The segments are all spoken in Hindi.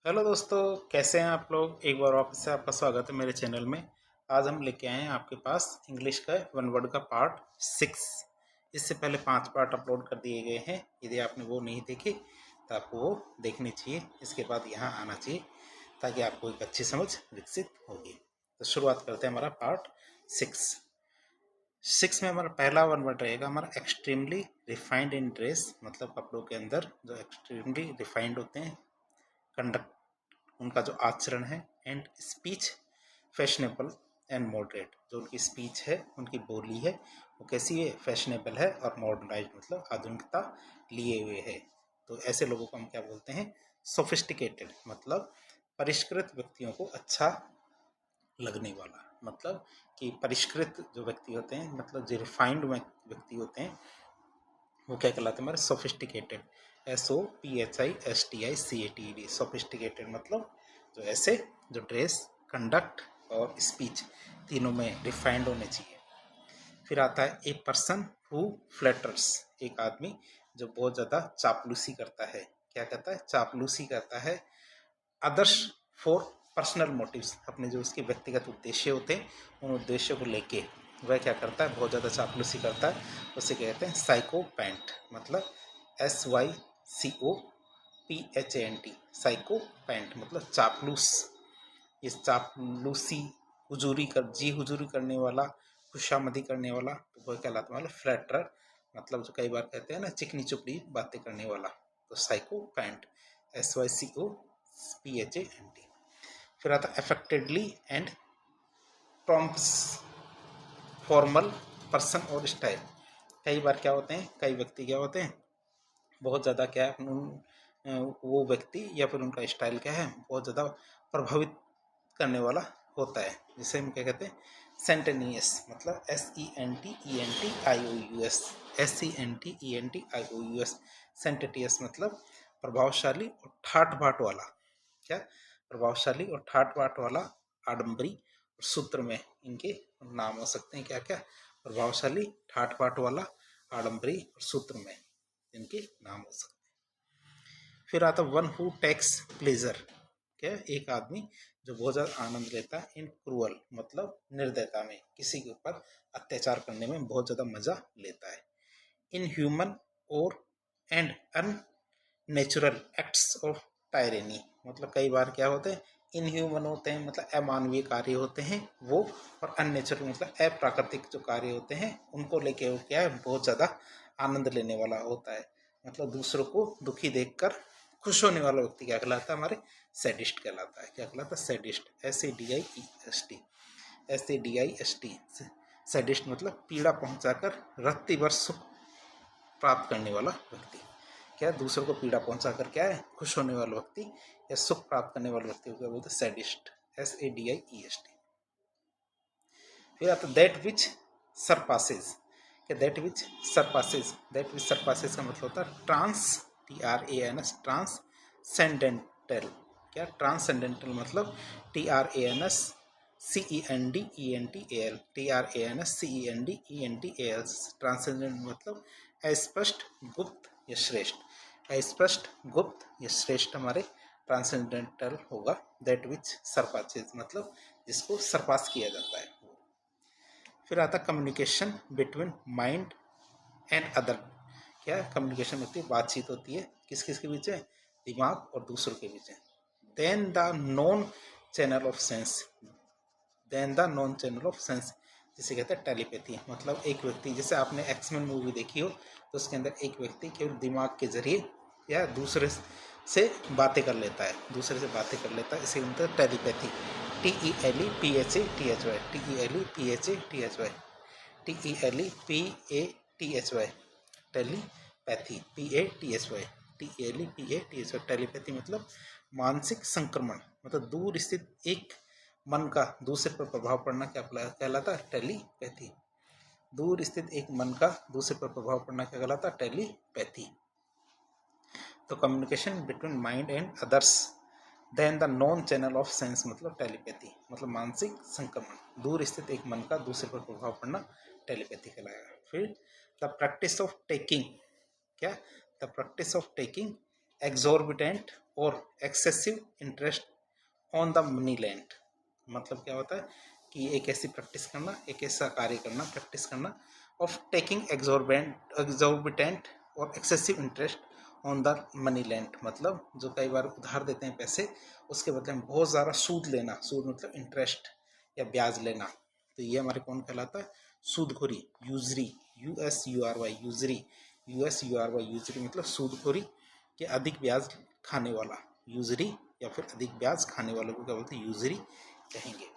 हेलो दोस्तों, कैसे हैं आप लोग। एक बार वापस से आपका स्वागत है मेरे चैनल में। आज हम लेके आए हैं आपके पास इंग्लिश का वन वर्ड का पार्ट 6। इससे पहले 5 पार्ट अपलोड कर दिए गए हैं। यदि आपने वो नहीं देखे तो आपको वो देखनी चाहिए, इसके बाद यहाँ आना चाहिए ताकि आपको एक अच्छी समझ विकसित होगी। तो शुरुआत करते हैं हमारा पार्ट 6। 6 में हमारा पहला वन वर्ड रहेगा हमारा एक्सट्रीमली रिफाइंड इन ड्रेस, मतलब कपड़ों के अंदर जो एक्सट्रीमली रिफाइंड होते हैं, कंडक्ट उनका जो आचरण है। And speech fashionable and moderate, जो उनकी स्पीच है, उनकी बोली है, वो कैसी है, फैशनेबल है और मॉडर्नाइज मतलब आधुनिकता लिए हुए है। तो ऐसे लोगों को हम क्या बोलते हैं, सोफिस्टिकेटेड, मतलब परिष्कृत व्यक्तियों को अच्छा लगने वाला। मतलब कि परिष्कृत जो व्यक्ति होते हैं, मतलब जो रिफाइंड व्यक्ति होते हैं, वो क्या कहलाते हैं, हमारे सोफिस्टिकेटेड। SOPHISTICATED, सोफिस्टिकेटेड मतलब जो ऐसे, जो ड्रेस, कंडक्ट और स्पीच तीनों में रिफाइंड होने चाहिए। फिर आता है ए पर्सन हु फ्लैटर्स, एक आदमी जो बहुत ज़्यादा चापलूसी करता है। क्या कहता है, चापलूसी करता है। आदर्श फॉर पर्सनल मोटिव्स, अपने जो उसके व्यक्तिगत उद्देश्य होते हैं, उन उद्देश्यों को लेके वह क्या करता है, बहुत ज़्यादा चापलूसी करता है। उसे कहते हैं साइकोपैंट, मतलब SYCOPHANT, साइकोपैंट मतलब चापलूस। इस चापलूसी, हुजूरी कर, जी हुजूरी करने वाला, खुशामदी करने वाला, तो वह कहलाता है फ्लैटरर, मतलब जो कई बार कहते हैं ना, चिकनी चुपड़ी बातें करने वाला। तो साइकोपैंट, SYCOPHANT। फिर आता है अफेक्टेडली एंड प्रॉम्प्स फॉर्मल पर्सन और स्टाइल। कई बार क्या होते हैं, कई व्यक्ति क्या होते हैं, बहुत ज़्यादा क्या है, वो व्यक्ति या फिर उनका स्टाइल क्या है, बहुत ज़्यादा प्रभावित करने वाला होता है। जिसे हम क्या कहते हैं, सेंटेनियस, मतलब SENTENTIOUS, SENTENTIOUS। सेंटेटियस मतलब प्रभावशाली और ठाट बाट वाला। क्या, प्रभावशाली और ठाट बाट वाला, आडम्बरी और सूत्र में इनके नाम हो सकते हैं। क्या क्या, प्रभावशाली, ठाट बाट वाला, आडम्बरी और सूत्र में इनके नाम हो सकते हैं। फिर आता वन हु टेक्स प्लेजर, क्या, एक आदमी जो बहुत ज़्यादा आनंद लेता है इन क्रूअल, मतलब निर्दयता में, किसी के ऊपर अत्याचार करने में बहुत ज़्यादा मजा लेता है। इन ह्यूमन और एंड अननेचुरल एक्ट्स ऑफ टायरेनी, मतलब कई बार क्या होते हैं, इनह्यूमन होते हैं मतलब अमानवीय कार्य होते हैं वो, और अननेचुरल मतलब अप्राकृतिक जो कार्य होते हैं, उनको लेके वो क्या है, बहुत ज़्यादा आनंद लेने वाला होता है। मतलब दूसरों को दुखी देखकर खुश होने वाला व्यक्ति क्या कहलाता है, हमारे सैडिस्ट कहलाता है। क्या कहलाता है, सैडिस्ट, SADIEST। सैडिस्ट मतलब पीड़ा पहुंचाकर रत्ती भर सुख प्राप्त करने वाला व्यक्ति। क्या, दूसरों को पीड़ा पहुंचाकर क्या है, खुश होने वाला व्यक्ति या सुख प्राप्त करने वाले व्यक्ति को क्या बोलते हैं, सैडिस्ट, SADIEST। फिर आता दैट विच सरपासेज। क्या, दैट विच सरपासेज का मतलब होता है ट्रांस, TRANS, ट्रांससेंडेंटल। क्या, ट्रांससेंडेंटल मतलब TRANSCENDENTAL, ट्रांससेंडेंट मतलब अस्पष्ट, गुप्त या श्रेष्ठ। अस्पष्ट, गुप्त या श्रेष्ठ हमारे ट्रांससेंडेंटल होगा। दैट विच सरपासेज मतलब जिसको सरपास किया जाता है। फिर आता communication between mind and other. क्या, कम्युनिकेशन होती है, बातचीत होती है, किस किस के बीच में, दिमाग और दूसरों के बीच में। Than the known channel of sense, than the known channel of sense जिसे कहते हैं टेलीपैथी। मतलब एक व्यक्ति, जैसे आपने एक्समैन मूवी देखी हो, तो उसके अंदर एक व्यक्ति केवल दिमाग के जरिए या दूसरे से बातें कर लेता है, दूसरे से बातें कर लेता है, इसे मतलब telepathy. TELEPHATHY, TELEPHATHY, TELEPATHY, telepathy, TELEPATHY, telepathy मतलब मानसिक संक्रमण, मतलब दूर स्थित एक मन का दूसरे पर प्रभाव पड़ना क्या कहलाता है, टेलीपैथी। दूर स्थित एक मन का दूसरे पर प्रभाव पड़ना क्या कहलाता है, टेलीपैथी। तो communication between mind and others, than the known channel of sense मतलब टेलीपैथी, मतलब मानसिक संक्रमण, दूर स्थित एक मन का दूसरे पर प्रभाव पड़ना टेलीपैथी कहलाएगा। फिर द प्रैक्टिस ऑफ टेकिंग, क्या, the practice of taking exorbitant और excessive interest on the money lent. मतलब क्या होता है कि एक ऐसी प्रैक्टिस करना, एक ऐसा कार्य करना, प्रैक्टिस करना ऑफ टेकिंग एग्जॉर्बिटेंट और excessive interest on the money lent. मतलब जो कई बार उधार देते हैं पैसे, उसके बदले में बहुत ज़्यादा सूद लेना। सूद मतलब इंटरेस्ट या ब्याज लेना। तो ये हमारे कौन कहलाता है? सूदखोरी, यूजरी, USURY, यूजरी, USURY, यूजरी मतलब सूदखोरी के अधिक ब्याज खाने वाला। यूजरी या फिर अधिक ब्याज खाने वालों को क्या बोलते हैं? यूजरी कहेंगे।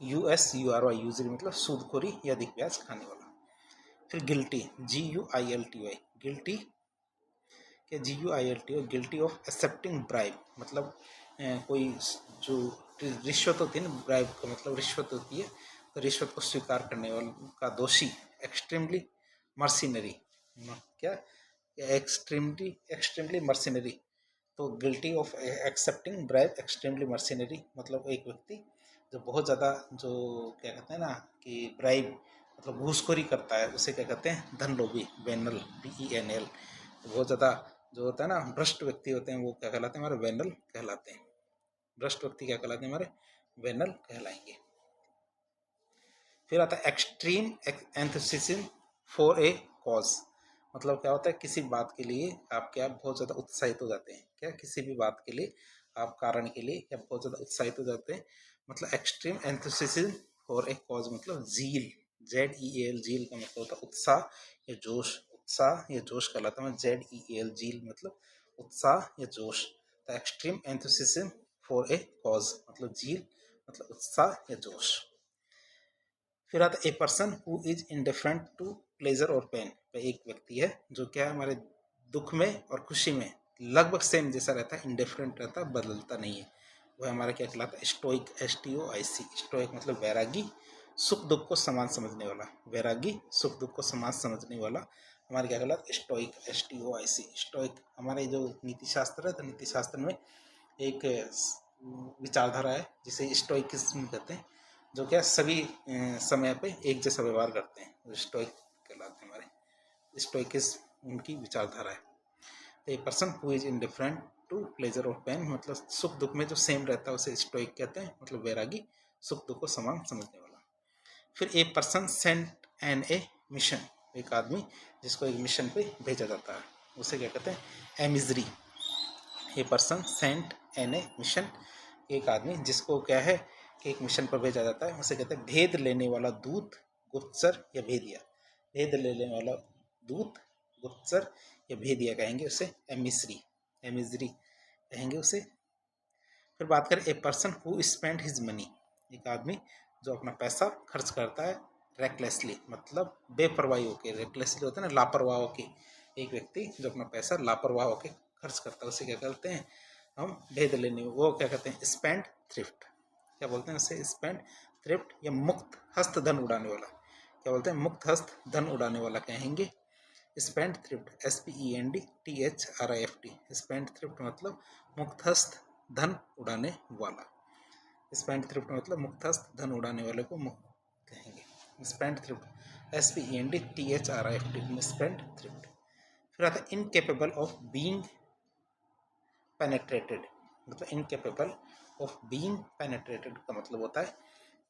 USURY, यूजरी मतलब सूदखोरी या अधिक ब्याज खाने वाला। फिर गिल्टी, GUILTY, गिल्टी के GUILTY, guilty of accepting bribe. मतलब कोई जो रिश्वत होती है ना, ब्राइब का मतलब रिश्वत होती है, तो रिश्वत को स्वीकार करने वाले का दोषी। एक्सट्रीमली मर्सिनरी, क्या? Extremely mercenary. तो guilty of accepting bribe, extremely mercenary मतलब एक व्यक्ति जो बहुत ज़्यादा, जो क्या कहते हैं ना कि ब्राइब मतलब घूसखोरी करता है, उसे क्या कहते हैं? धन लोभी, वेनल, VENL। बहुत ज़्यादा जो होता है ना भ्रष्ट व्यक्ति होते हैं, वो क्या कहलाते हैं? हमारे वेनल कहलाते हैं। भ्रष्ट व्यक्ति क्या कहलाते हैं? हमारे वेनल कहलाएंगे। फिर आता है extreme enthusiasm for a cause. मतलब क्या होता है? किसी बात के लिए आप क्या बहुत ज़्यादा उत्साहित हो जाते हैं। क्या? किसी भी बात के लिए, आप कारण के लिए क्या बहुत ज़्यादा उत्साहित हो जाते हैं। मतलब extreme enthusiasm for a cause मतलब जील, ZEAL, जील का मतलब होता है उत्साह या जोश। उत्साह या जोश कहलाता है ZEAL, जील मतलब उत्साह या जोश। तो extreme enthusiasm for a cause मतलब जील मतलब उत्साह या जोश। फिर आता है a person who is indifferent to pleasure और पेन। एक व्यक्ति है जो क्या है? हमारे दुख में और खुशी में लगभग सेम जैसा रहता है, इंडिफरेंट रहता है, बदलता नहीं है। वह हमारा क्या कहलाता है? Stoic, STOIC। स्टोइक मतलब वैरागी, सुख दुख को समान समझने वाला। वैरागी, सुख दुख को समान समझने वाला हमारे क्या कहलाता है? Stoic, STOIC। स्टोइक हमारे जो नीति शास्त्र है, तो नीति शास्त्र में एक विचारधारा है जिसे स्टोइकिज्म कहते हैं, जो क्या सभी समय पे एक जैसा व्यवहार करते हैं, स्टोइक कहलाते हैं हमारे। स्टोइकिज्म उनकी विचारधारा है। A person who is indifferent to pleasure और पेन मतलब सुख दुख में जो सेम रहता है उसे स्टोइक कहते हैं, मतलब वैरागी, सुख दुख को समान समझने वाला। फिर a person sent N a mission. एक आदमी जिसको एक मिशन पे भेजा जाता है उसे क्या कहते हैं? Emissary. A person sent N a mission, एक आदमी जिसको क्या है कि एक मिशन पर भेजा जाता है उसे कहते हैं भेद लेने वाला दूत, गुप्तचर या भेदिया। भेद लेने वाला दूत, गुप्तचर या भेदिया कहेंगे उसे एमिसरी, एमिजरी कहेंगे उसे। फिर बात करें ए person who spend his money. एक आदमी जो अपना पैसा खर्च करता है रेकलेसली मतलब बेपरवाही होके। रेकलेसली होता है ना लापरवाह होके। एक व्यक्ति जो अपना पैसा लापरवाह होके खर्च करता है उसे क्या कहते हैं? हम भेद लेने, वो क्या कहते हैं? Spend thrift. क्या बोलते हैं उसे? स्पेंड थ्रिफ्ट या मुक्त हस्त धन उड़ाने वाला। क्या बोलते हैं? मुक्त हस्त धन उड़ाने वाला कहेंगे spend thrift, SPEND THRIFT। Spend thrift मतलब मुक्त हस्त धन उड़ाने वाला। स्पेंड थ्रिफ्ट मतलब मुक्त हस्त धन उड़ाने वाले को मुक्त कहेंगे spend thrift, SPEND THRIFT, spend thrift. फिर आता है इनकेपेबल ऑफ बीइंग पेनेट्रेटेड। मतलब इनकेपेबल ऑफ बीइंग पेनेट्रेटेड का मतलब होता है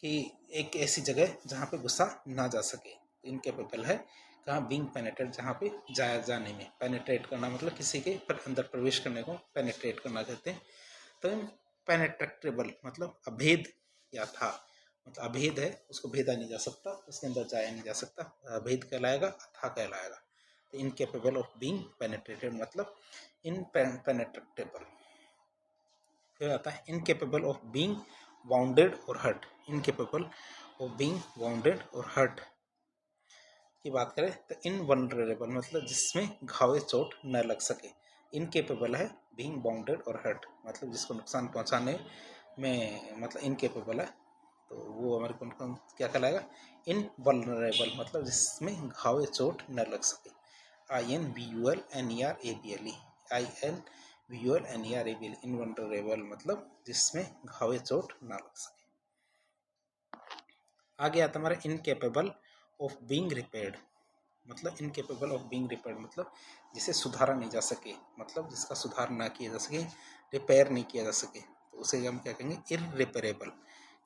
कि एक ऐसी जगह जहाँ पे गुस्सा ना जा सके। इनकेपेबल है कहाँ? बीइंग पेनेट्रेट, जहाँ पे जाया जाने में। पेनेट्रेट करना मतलब किसी के पर अंदर प्रवेश करने को पेनेट्रेट करना कहते हैं। तो पेनेट्रेटेबल मतलब अभेद या था, मतलब अभेद है, उसको भेदा नहीं जा सकता, उसके अंदर जाया नहीं जा सकता, अभेद कहलाएगा, अथा कहलाएगा। तो इनकेपेबल ऑफ बीइंग पेनेट्रेटेड मतलब इनपेनेट्रेटेबल। फिर आता है इनकेपेबल ऑफ बीइंग वाउंडेड और hurt. Incapable of being wounded और हर्ट की बात करें तो इनवल्नरेबल मतलब जिसमें घाव या चोट न लग सके। इनकेपेबल है बीइंग बाउंडेड और हर्ट मतलब जिसको नुकसान पहुंचाने में मतलब इनकेपेबल है, तो वो हमारे को क्या कहलाएगा? इनवल्नरेबल मतलब जिसमें घाव या चोट न लग सके। INVULNERABLE, INVULNERABLE, इनवल्नरेबल मतलब जिसमें घाव या चोट ना लग सके। आगे आता हमारा इनकेपेबल ऑफ बीइंग रिपेयर्ड। मतलब इनकेपेबल ऑफ बीइंग रिपेयर्ड मतलब जिसे सुधारा नहीं जा सके, मतलब जिसका सुधार ना किया जा सके, रिपेयर नहीं किया जा सके, तो उसे हम क्या कहेंगे, इररिपेरेबल।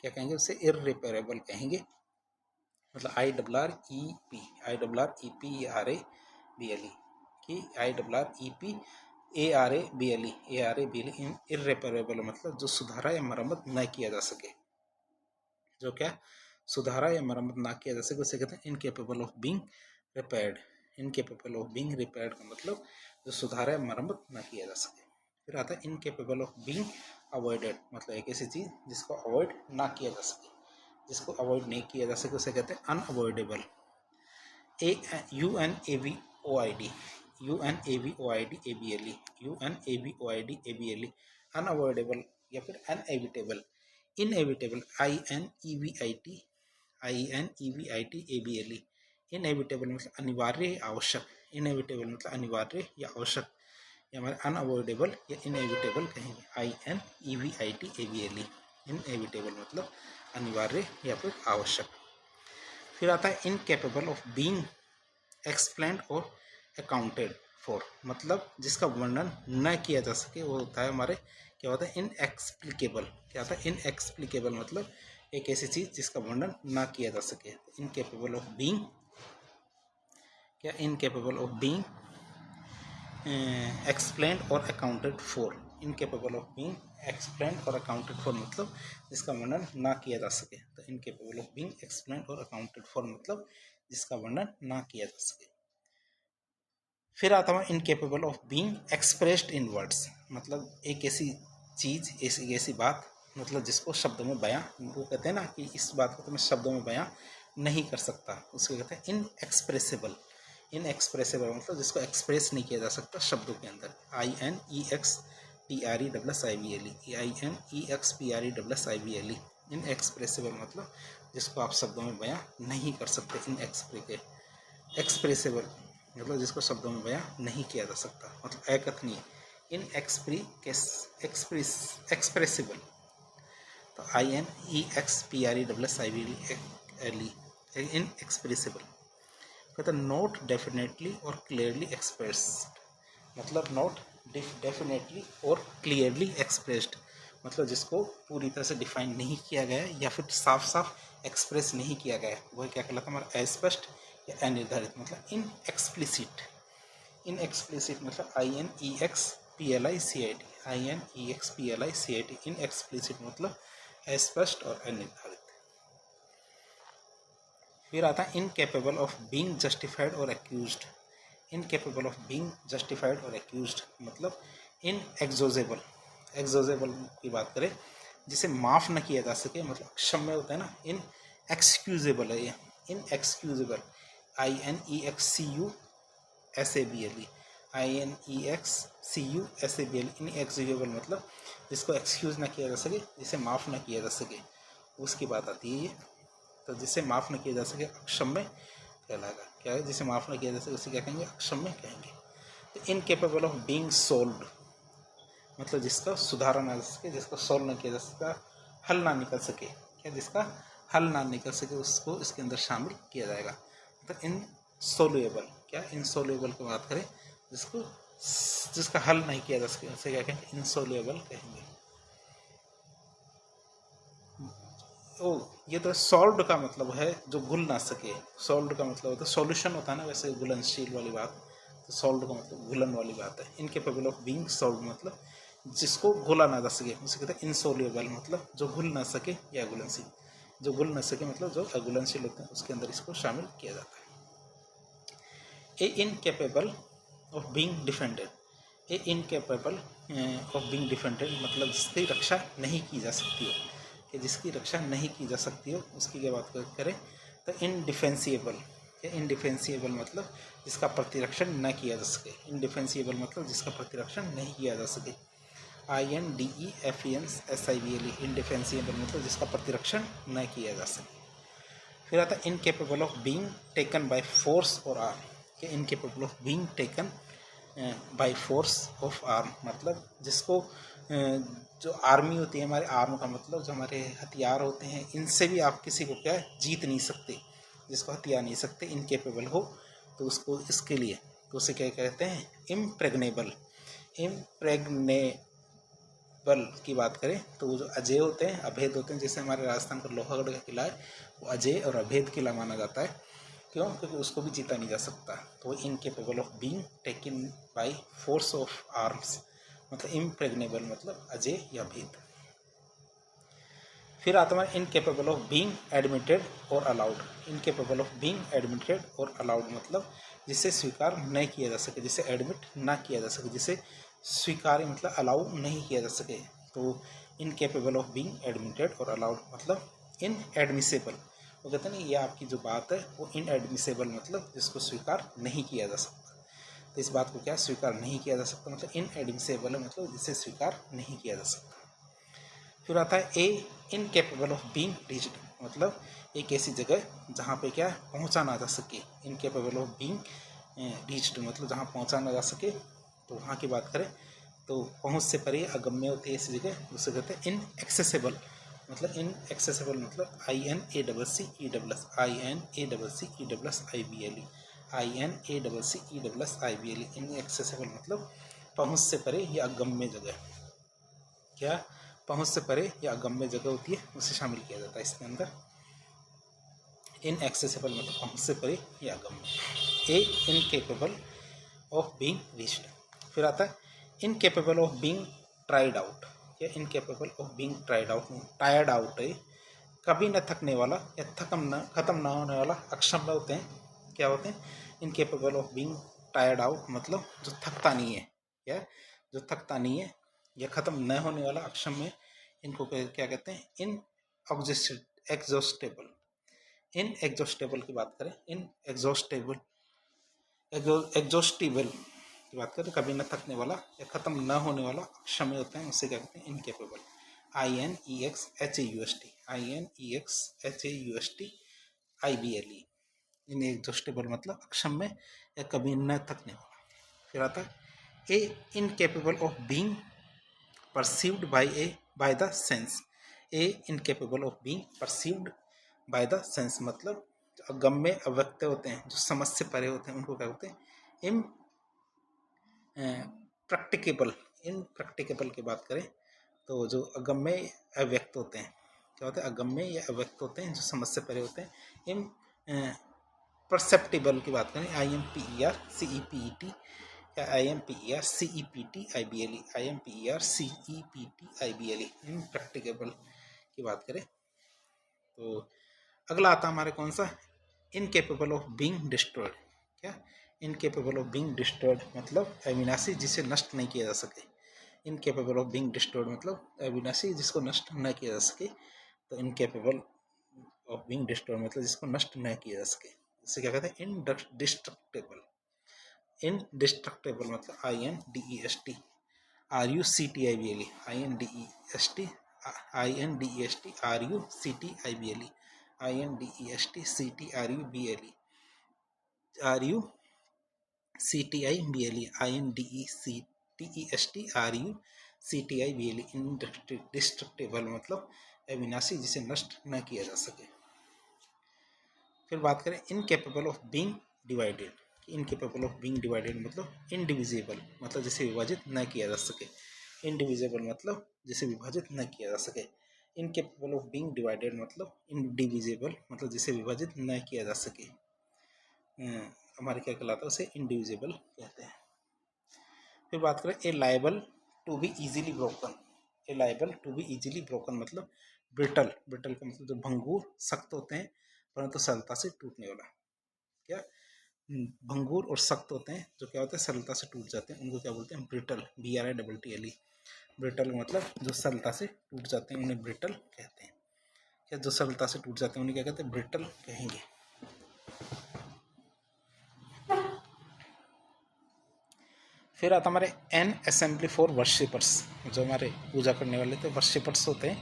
क्या कहेंगे उसे, इररिपेरेबल कहेंगे। मतलब IRREPARABLE कि IRREPARABLE इररिपेरेबल मतलब जो सुधारा या मरम्मत न किया जा सके, जो क्या सुधारा या मरम्मत ना किया जा सके उसे कहते हैं incapable of being repaired. Incapable of being repaired का मतलब जो सुधारा या मरम्मत ना किया जा सके। फिर आता है इनकेपेबल ऑफ बीइंग अवॉइडेड, मतलब एक ऐसी चीज जिसको अवॉइड ना किया जा सके, जिसको अवॉइड नहीं किया जा सके उसे कहते हैं अनअवॉइडेबल। UNAVOID UNAVOIDABLE अनअवॉइडेबल या फिर अनएविटेबल। इनएविटेबल INEVITABLE इनएविटेबल मतलब अनिवार्य या आवश्यक। इनएविटेबल मतलब अनिवार्य या आवश्यक, या हमारे अनअवॉइडेबल या इनएविटेबल कहेंगे INEVITABLE। इनएविटेबल मतलब अनिवार्य या फिर आवश्यक। फिर आता है इनकेपेबल ऑफ बीइंग एक्सप्लेन्ड और अकाउंटेड फॉर, मतलब जिसका वर्णन न किया जा सके वो होता है हमारे क्या होता है, इनएक्सप्लिकेबल। क्या होता है, इनएक्सप्लिकेबल मतलब एक ऐसी चीज जिसका वर्णन ना किया जा सके। इनकेपेबल ऑफ बीइंग क्या, इनकेपेबल ऑफ बीइंग एक्सप्लेन्ड और accounted for. Incapable of being explained और अकाउंटेड फॉर मतलब जिसका वर्णन ना किया जा सके। तो इनकेपेबल ऑफ बीइंग एक्सप्लेन्ड और अकाउंटेड फॉर मतलब जिसका वर्णन ना किया जा सके। फिर आता है incapable of being expressed in words, मतलब एक ऐसी चीज, ऐसी बात मतलब जिसको शब्दों में बयां, वो कहते हैं ना कि इस बात को तो मैं शब्दों में बयां नहीं कर सकता, उसको कहते हैं इनएक्सप्रेसिबल। इनएक्सप्रेसिबल मतलब जिसको एक्सप्रेस नहीं किया जा सकता शब्दों के अंदर। INEXPRESSIBLE इनएक्सप्रेसिबल मतलब जिसको आप शब्दों में बयां नहीं कर सकते। एक्सप्रेसिबल मतलब जिसको शब्दों में बयां नहीं किया जा सकता, मतलब अकथनीय। एक्सप्रेसिबल तो INEXPRESSIBLE इनएक्सप्रेसिबल। कहते हैं नॉट डेफिनेटली और क्लियरली एक्सप्रेस्ड, मतलब नॉट डेफिनेटली और क्लियरली एक्सप्रेस्ड मतलब जिसको पूरी तरह से डिफाइन नहीं किया गया या फिर साफ साफ एक्सप्रेस नहीं किया गया, वह क्या कहलाता है हमारा अस्पष्ट या अनिर्धारित, मतलब इनएक्सप्लिसिट। इनएक्सप्लिसिट मतलब INEXPLICIT इनएक्सप्लिसिट मतलब अस्पष्ट और अनिर्धारित। फिर आता है इनकेपेबल ऑफ बीइंग जस्टिफाइड और accused. Incapable of being justified और एक्यूज्ड मतलब इनएक्सोजेबल। एक्सोजेबल की बात करें जिसे माफ़ न किया जा सके, मतलब क्षम्य होता है ना, इनएक्सक्यूजेबल है ये, इनएक्सक्यूजेबल INEXCUSABLE INEXCUSABLE इनएक्सक्यूजेबल मतलब जिसको एक्सक्यूज़ ना किया जा सके, जिसे माफ़ ना किया जा सके, उसकी बात आती है ये। तो जिसे माफ़ न किया जा सके अक्षम्य कहलाएगा। क्या है, जिसे माफ़ न किया जा सके उसे क्या कहेंगे, अक्षम्य कहेंगे। तो इनकेपेबल ऑफ बीइंग सोल्व्ड मतलब जिसका सुधारा ना जा सके, जिसको सोल्व न किया जा सका, हल ना निकल सके। क्या, जिसका हल ना निकल सके उसको इसके अंदर शामिल किया जाएगा। तो इनसोल्यूएबल, क्या इनसोल्यूएबल की बात करें जिसका हल नहीं किया जा सके उसे क्या कहेंगे, इनसोल्यूएबल कहेंगे। ये तो सॉल्व्ड का मतलब है जो घुल ना सके। सॉल्व्ड का मतलब होता है सॉल्यूशन होता है ना, वैसे घुलनशील वाली बात। तो सॉल्व्ड का मतलब घुलन वाली बात है। इनकेपेबल ऑफ बीइंग सॉल्व्ड मतलब जिसको घुला ना जा सके उसे कहते हैं इनसोल्यूबल मतलब जो घुल ना सके या घुलनशील। जो घुल ना सके मतलब जो अघुलनशील होते हैं उसके अंदर इसको शामिल किया जाता है। A incapable of being defended. A incapable of being defended मतलब जिसकी रक्षा नहीं की जा सकती हो, कि जिसकी रक्षा नहीं की जा सकती हो उसकी क्या बात करें तो इनडिफेंसिएबल। इनडिफेंसिएबल मतलब जिसका प्रतिरक्षण न किया जा सके। इनडिफेंसिएबल मतलब जिसका प्रतिरक्षण नहीं किया जा सके। INDEFENSIBLE इनडिफेंसिएबल मतलब जिसका प्रतिरक्षण न किया जा सके। फिर आता है incapable of being taken by force और आर्म। कि incapable of being taken by force of arm मतलब जिसको जो आर्मी होती है हमारे, आर्म का मतलब जो हमारे हथियार होते हैं, इनसे भी आप किसी को क्या जीत नहीं सकते, जिसको हथियार नहीं सकते, इनकेपेबल हो तो उसको इसके लिए तो उसे क्या कहते हैं, इम्प्रेग्नेबल। इम्प्रेग्नेबल की बात करें तो वो जो अजेय होते हैं, अभेद होते हैं, जैसे हमारे राजस्थान का लोहागढ़ का किला है वो अजेय और अभेद किला माना जाता है। क्यों? क्योंकि उसको भी जीता नहीं जा सकता। तो incapable of being taken by force of arms, मतलब इम्प्रेग्नेबल मतलब अजेय या भेद। फिर आता है इनकेपेबल ऑफ बीइंग एडमिटेड और allowed. Incapable of being admitted और अलाउड मतलब जिसे स्वीकार नहीं किया जा सके, जिसे एडमिट ना किया जा सके, जिसे स्वीकार मतलब अलाउ नहीं किया जा सके। तो इनकेपेबल ऑफ बीइंग एडमिटेड और अलाउड मतलब इनएडमिसेबल। वो कहते हैं ना, ये आपकी जो बात है वो इनएडमिसेबल मतलब जिसको स्वीकार नहीं किया जा सकता। तो इस बात को क्या स्वीकार नहीं किया जा सकता, मतलब इनएडमिसेबल है मतलब जिसे स्वीकार नहीं किया जा सकता। फिर आता है a incapable of being reached, मतलब एक ऐसी जगह जहाँ पे क्या पहुँचा ना जा सके। इनकेपेबल ऑफ बीइंग रीच्ड मतलब जहाँ पहुँचा ना जा सके। तो वहाँ की बात करें तो पहुँच से परे अगम्य होती है ऐसी जगह, उसे कहते हैं इनएक्सेसिबल। मतलब इनएक्सेसिबल मतलब INACCESSIBLE इनएक्सेसिबल मतलब पहुँच से परे या अगम्य जगह। क्या पहुँच से परे या अगम्य जगह होती है उसे शामिल किया जाता है इसके अंदर। इनएक्सेसिबल मतलब पहुँच से परे या अगम्य। A incapable of being reached. फिर आता है incapable of being tried out या incapable of being tried out. Tired out है, कभी न थकने वाला या खत्म ना होने वाला, अक्षम होते हैं। क्या होते हैं? Incapable of being tired out मतलब जो थकता नहीं है, या जो थकता नहीं है या खत्म न होने वाला, अक्षम में। इनको क्या कहते हैं? इन एग्जॉस्टेबल। इन एग्जॉस्टेबल की बात करें, इन एग्जॉस्टेबल एग्जॉस्टिबल की बात करें, कभी न थकने वाला या खत्म न होने वाला, अक्षम होते हैं, उससे क्या कहते हैं? इनकेपेबल। INEXHAUST इनएग्जॉस्टेबल मतलब अक्षम में या कभी न थकने वाला। फिर आता है a incapable of being perceived by the sense. A incapable of being perceived by the sense मतलब अगम्य अव्यक्त होते हैं, जो समझ से परे होते हैं, उनको क्या होते हैं? इन प्रैक्टिकेबल। इन प्रैक्टिकेबल की बात करें तो जो अगम्य अव्यक्त होते हैं, क्या होते हैं? अगम्य या अव्यक्त होते हैं, जो समझ से परे होते हैं। इन परसेप्टिबल की बात करें, IMPERCEPET या IMPERCEPTIBLE इनप्रैक्टिकेबल की बात करें तो अगला आता हमारे कौन सा? Incapable of being destroyed. क्या? इनकेपेबल ऑफ बीइंग डिस्ट्रॉयड मतलब अविनाशी, जिसे नष्ट नहीं किया जा सके। इनकेपेबल ऑफ बीइंग डिस्ट्रॉयड मतलब अविनाशी, जिसको नष्ट न किया जा सके। तो इनकेपेबल ऑफ बीइंग डिस्ट्रॉयड मतलब जिसको नष्ट न किया जा सके, इसे क्या कहते हैं? इनडिस्ट्रक्टेबल। इनडिस्ट्रक्टेबल मतलब INDEST RUCTIBLE INDEST RUCTIBLE indestructible मतलब अविनाशी, जिसे नष्ट न किया जा सके। फिर बात करें incapable of being divided. Incapable of being divided मतलब इनडिविजिबल मतलब जिसे विभाजित न किया जा सके। इनडिविजिबल मतलब जिसे विभाजित न किया जा सके। इनकेपेबल ऑफ बीइंग डिवाइडेड मतलब इनडिविजिबल मतलब जिसे विभाजित न किया जा सके। हमारे क्या कहलाता है? उसे इनडिविजिबल कहते हैं। फिर बात करें a liable to be easily broken. A liable to be easily broken मतलब ब्रिटल। ब्रिटल का मतलब जो भंगुर, सख्त होते हैं परंतु सरलता से टूटने वाला। क्या? भंगुर और सख्त होते हैं, जो क्या होता है? सरलता से टूट जाते हैं, उनको क्या बोलते हैं? ब्रिटल। BRITTLE ब्रिटल मतलब जो सरलता से टूट जाते हैं, उन्हें ब्रिटल कहते हैं। क्या? जो सरलता से टूट जाते हैं उन्हें क्या कहते हैं? ब्रिटल कहेंगे। फिर आता हमारे एन असेंबली फॉर वर्शिपर्स। जो हमारे पूजा करने वाले थे वर्शिपर्स होते हैं,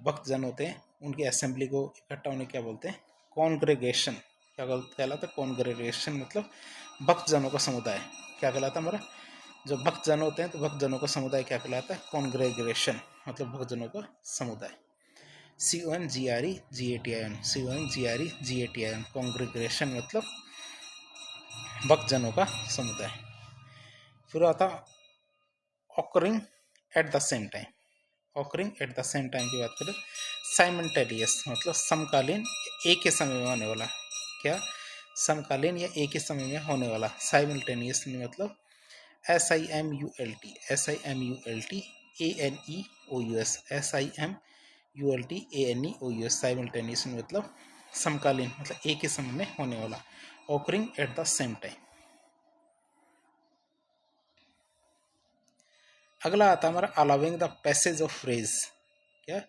भक्तजन होते हैं, उनकी असेंबली को इकट्ठा होने क्या बोलते हैं? कॉन्ग्रेगेशन। क्या कहलाता है? कॉन्ग्रेगेशन मतलब भक्तजनों का समुदाय। क्या कहलाता है हमारा? जो भक्तजन होते हैं तो भक्तजनों का समुदाय क्या कहलाता है? कॉन्ग्रेगेशन मतलब भक्तजनों का समुदाय। CONGREGATION CONGREGATION कॉन्ग्रेगेशन मतलब भक्तजनों का समुदाय। फिर आता occurring at the same time. Occurring at the same time की बात करें, साइमल्टेनियस मतलब समकालीन, एक ही समय में होने वाला। क्या? समकालीन या एक ही समय में होने वाला। साइमल्टेनियस मतलब SIMULT, SIMULT ANEOUS, SIMULT ANEOUS, simultaneous मतलब समकालीन, मतलब एक ही समय में होने वाला। Occurring at the same time. अगला आता है हमारा allowing the passage of rays. क्या?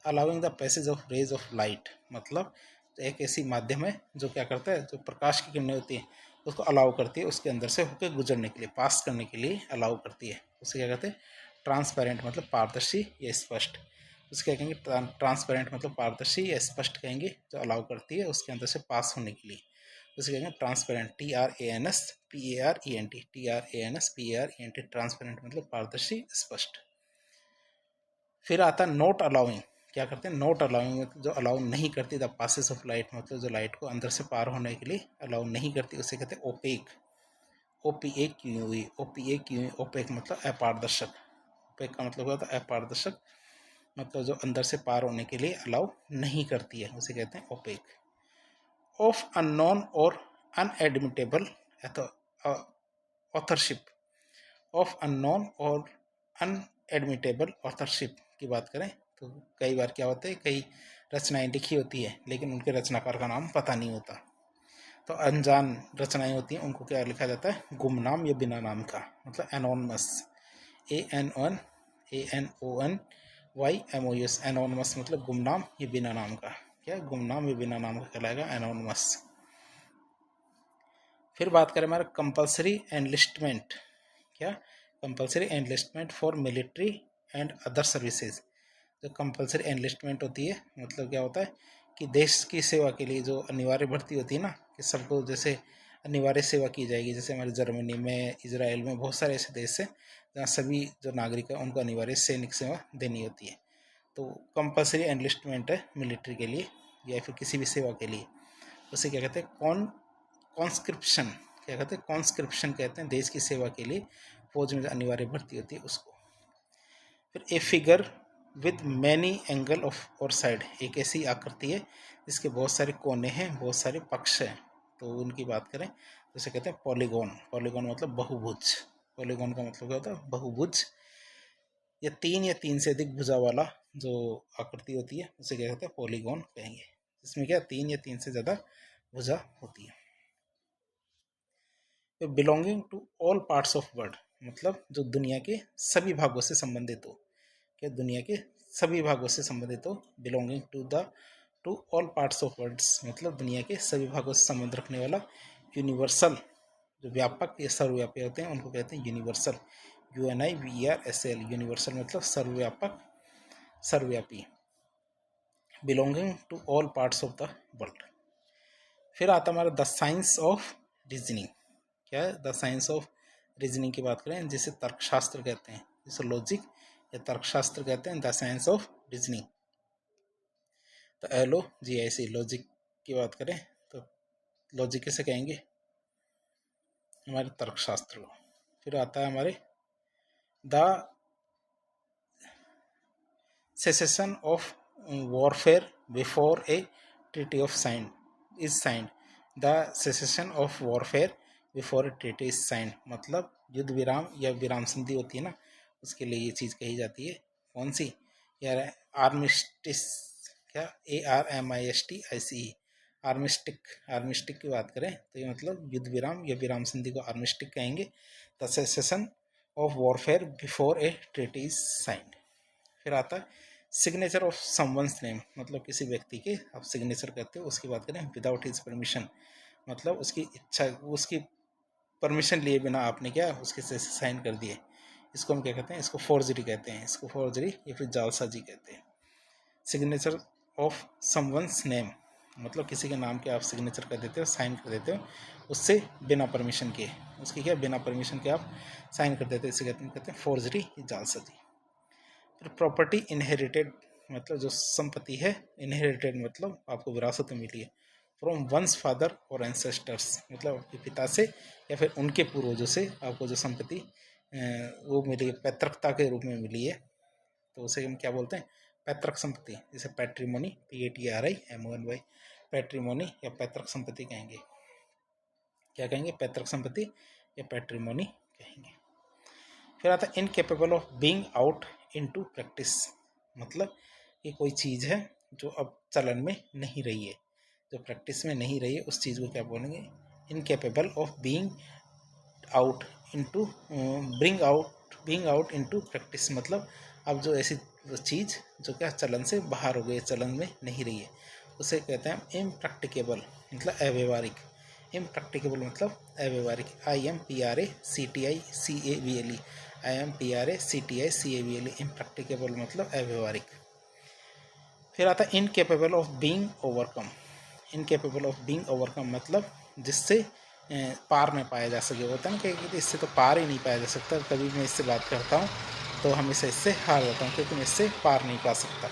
Allowing the passage of rays of light मतलब एक ऐसी माध्यम है जो क्या करता है, जो प्रकाश की किरणें होती हैं उसको अलाउ करती है उसके अंदर से होकर गुजरने के लिए, पास करने के लिए अलाउ करती है। उसे क्या कहते हैं? ट्रांसपेरेंट मतलब पारदर्शी या स्पष्ट। उसे क्या कहेंगे? ट्रांसपेरेंट मतलब पारदर्शी या स्पष्ट कहेंगे, जो अलाउ करती है उसके अंदर से पास होने के लिए। उसे कहेंगे ट्रांसपेरेंट, TRANSPARENT, TRANSPARENT, ट्रांसपेरेंट मतलब पारदर्शी, स्पष्ट। फिर आता है नॉट अलाउिंग। क्या करते हैं? नॉट अलाउिंग जो अलाउ नहीं करती द पासेस ऑफ लाइट, मतलब जो लाइट को अंदर से पार होने के लिए अलाउ नहीं करती, उसे कहते हैं ओपेक। OPAQUE, ओपेक मतलब अपारदर्शक। ओपेक का मतलब होता है अपारदर्शक, मतलब जो अंदर से पार होने के लिए अलाउ नहीं करती है, उसे कहते हैं ओपेक। ऑफ अननोन और अनएडमिटेबल ऑथरशिप। ऑफ अननोन और अनएडमिटेबल ऑथरशिप की बात करें तो कई बार क्या होता है, कई रचनाएं लिखी होती है लेकिन उनके रचनाकार का नाम पता नहीं होता, तो अनजान रचनाएं होती हैं, उनको क्या लिखा जाता है? गुमनाम या बिना नाम का, मतलब एनोनमस। ANONYMOUS, एनोनमस मतलब गुमनाम या बिना नाम का। क्या? गुमनाम या बिना नाम का कहलाएगा एनोनमस। फिर बात करें हमारा कंपल्सरी एनलिस्टमेंट। क्या? Compulsory enlistment for military and other services. जो कंपल्सरी एनलिस्टमेंट होती है मतलब क्या होता है कि देश की सेवा के लिए जो अनिवार्य भर्ती होती है ना, कि सबको जैसे अनिवार्य सेवा की जाएगी, जैसे हमारे जर्मनी में, इजराइल में बहुत सारे ऐसे देश हैं जहाँ सभी जो नागरिक हैं उनको अनिवार्य सैनिक सेवा देनी होती है। तो कंपल्सरी एनलिस्टमेंट है मिलिट्री के लिए या फिर किसी भी सेवा के लिए, उसे क्या कहते हैं? कॉन्स्क्रिप्शन। क्या कहते हैं? कॉन्स्क्रिप्शन कहते हैं देश की सेवा के लिए फौज में जो अनिवार्य भर्ती होती है उसको। फिर a figure with many angle of और साइड, एक ऐसी आकृति है जिसके बहुत सारे कोने हैं, बहुत सारे पक्ष हैं, तो उनकी बात करें तो उसे कहते हैं पॉलीगॉन। पॉलीगॉन मतलब बहुभुज। पॉलीगॉन का मतलब क्या होता है? बहुभुज, या तीन से अधिक भुजा वाला जो आकृति होती है उसे क्या कहते हैं? पॉलीगॉन कहेंगे, जिसमें क्या तीन से ज़्यादा भुजा होती है। तो belonging to all parts of world मतलब जो दुनिया के सभी भागों से संबंधित हो। क्या? दुनिया के सभी भागों से संबंधित हो। Belonging to all parts of worlds मतलब दुनिया के सभी भागों से संबंध रखने वाला। यूनिवर्सल जो व्यापक या सर्वव्यापी होते हैं उनको कहते हैं यूनिवर्सल। UNIVERSAL, यूनिवर्सल मतलब सर्वव्यापक, सर्वव्यापी। Belonging to all parts of the world. फिर आता हमारा द साइंस ऑफ रीजनिंग। क्या है? द साइंस ऑफ रीजनिंग की बात करें जिसे तर्कशास्त्र कहते हैं, जिसे लॉजिक या तर्कशास्त्र कहते हैं, द साइंस ऑफ रीजनिंग। तो LOGIC लॉजिक की बात करें तो लॉजिक किसे कहेंगे? हमारे तर्कशास्त्र को। फिर आता है हमारे the cessation of warfare before A treaty of sine is signed. The cessation of warfare before A treaty is signed मतलब युद्ध विराम या विराम संधि होती है ना, उसके लिए ये चीज़ कही जाती है। कौन सी? यार आर्मिस्टिस। क्या? ARMISTICE, आर्मिस्टिक। आर्मिस्टिक की बात करें तो ये मतलब युद्ध विराम या विराम संधि को आर्मिस्टिक कहेंगे। The cessation of warfare before A treaty is signed. फिर आता है सिग्नेचर ऑफ समवंस नेम मतलब किसी व्यक्ति के आप सिग्नेचर करते हो उसकी बात करें विदाउट हिज परमिशन, मतलब उसकी इच्छा, उसकी परमिशन लिए बिना आपने क्या उसके से साइन कर दिए, इसको हम क्या कहते हैं? इसको फोर्जरी कहते हैं, इसको फोर्जरी या फिर जालसाजी कहते हैं। सिग्नेचर ऑफ समवंस नेम मतलब किसी के नाम के आप सिग्नेचर कर देते हो, साइन कर देते हो उससे बिना परमिशन के, उसकी क्या बिना परमिशन के आप साइन कर देते हो, इसे कहते हैं फोर्जरी या जालसाजी। फिर प्रॉपर्टी इनहेरिटेड मतलब जो संपत्ति है, इनहेरिटेड मतलब आपको विरासत में मिली है, फ्रॉम वंस फादर और एंसेस्टर्स, मतलब आपके पिता से या फिर उनके पूर्वजों से आपको जो संपत्ति वो मिली है, पैतृकता के रूप में मिली है, तो उसे हम क्या बोलते हैं, पैतृक संपत्ति। जैसे पैट्रीमोनी, PATRIMONY, पैट्रीमोनी या पैतृक संपत्ति कहेंगे। क्या कहेंगे, पैतृक संपत्ति या पैट्रीमोनी कहेंगे। फिर आता है incapable of being out into practice, मतलब ये कोई चीज़ है जो अब चलन में नहीं रही है, जो प्रैक्टिस में नहीं रही है, उस चीज़ को क्या बोलेंगे, incapable of being out into being out into practice, मतलब अब जो ऐसी चीज़ जो क्या चलन से बाहर हो गई, चलन में नहीं रही है, उसे कहते हैं इम्प्रैक्टिकेबल, मतलब अव्यवहारिक। इम्प्रैक्टिकेबल मतलब अव्यवहारिक। IMPRACTICABLE इम्प्रैक्टिकेबल मतलब अव्यवहारिक। फिर आता है incapable of being overcome. Incapable of being overcome मतलब जिससे पार न पाया जा सके। होता है ना कि इससे तो पार ही नहीं पाया जा सकता, कभी मैं इससे बात करता हूँ तो हमेशा इससे हार जाता हूँ क्योंकि मैं इससे पार नहीं पा सकता।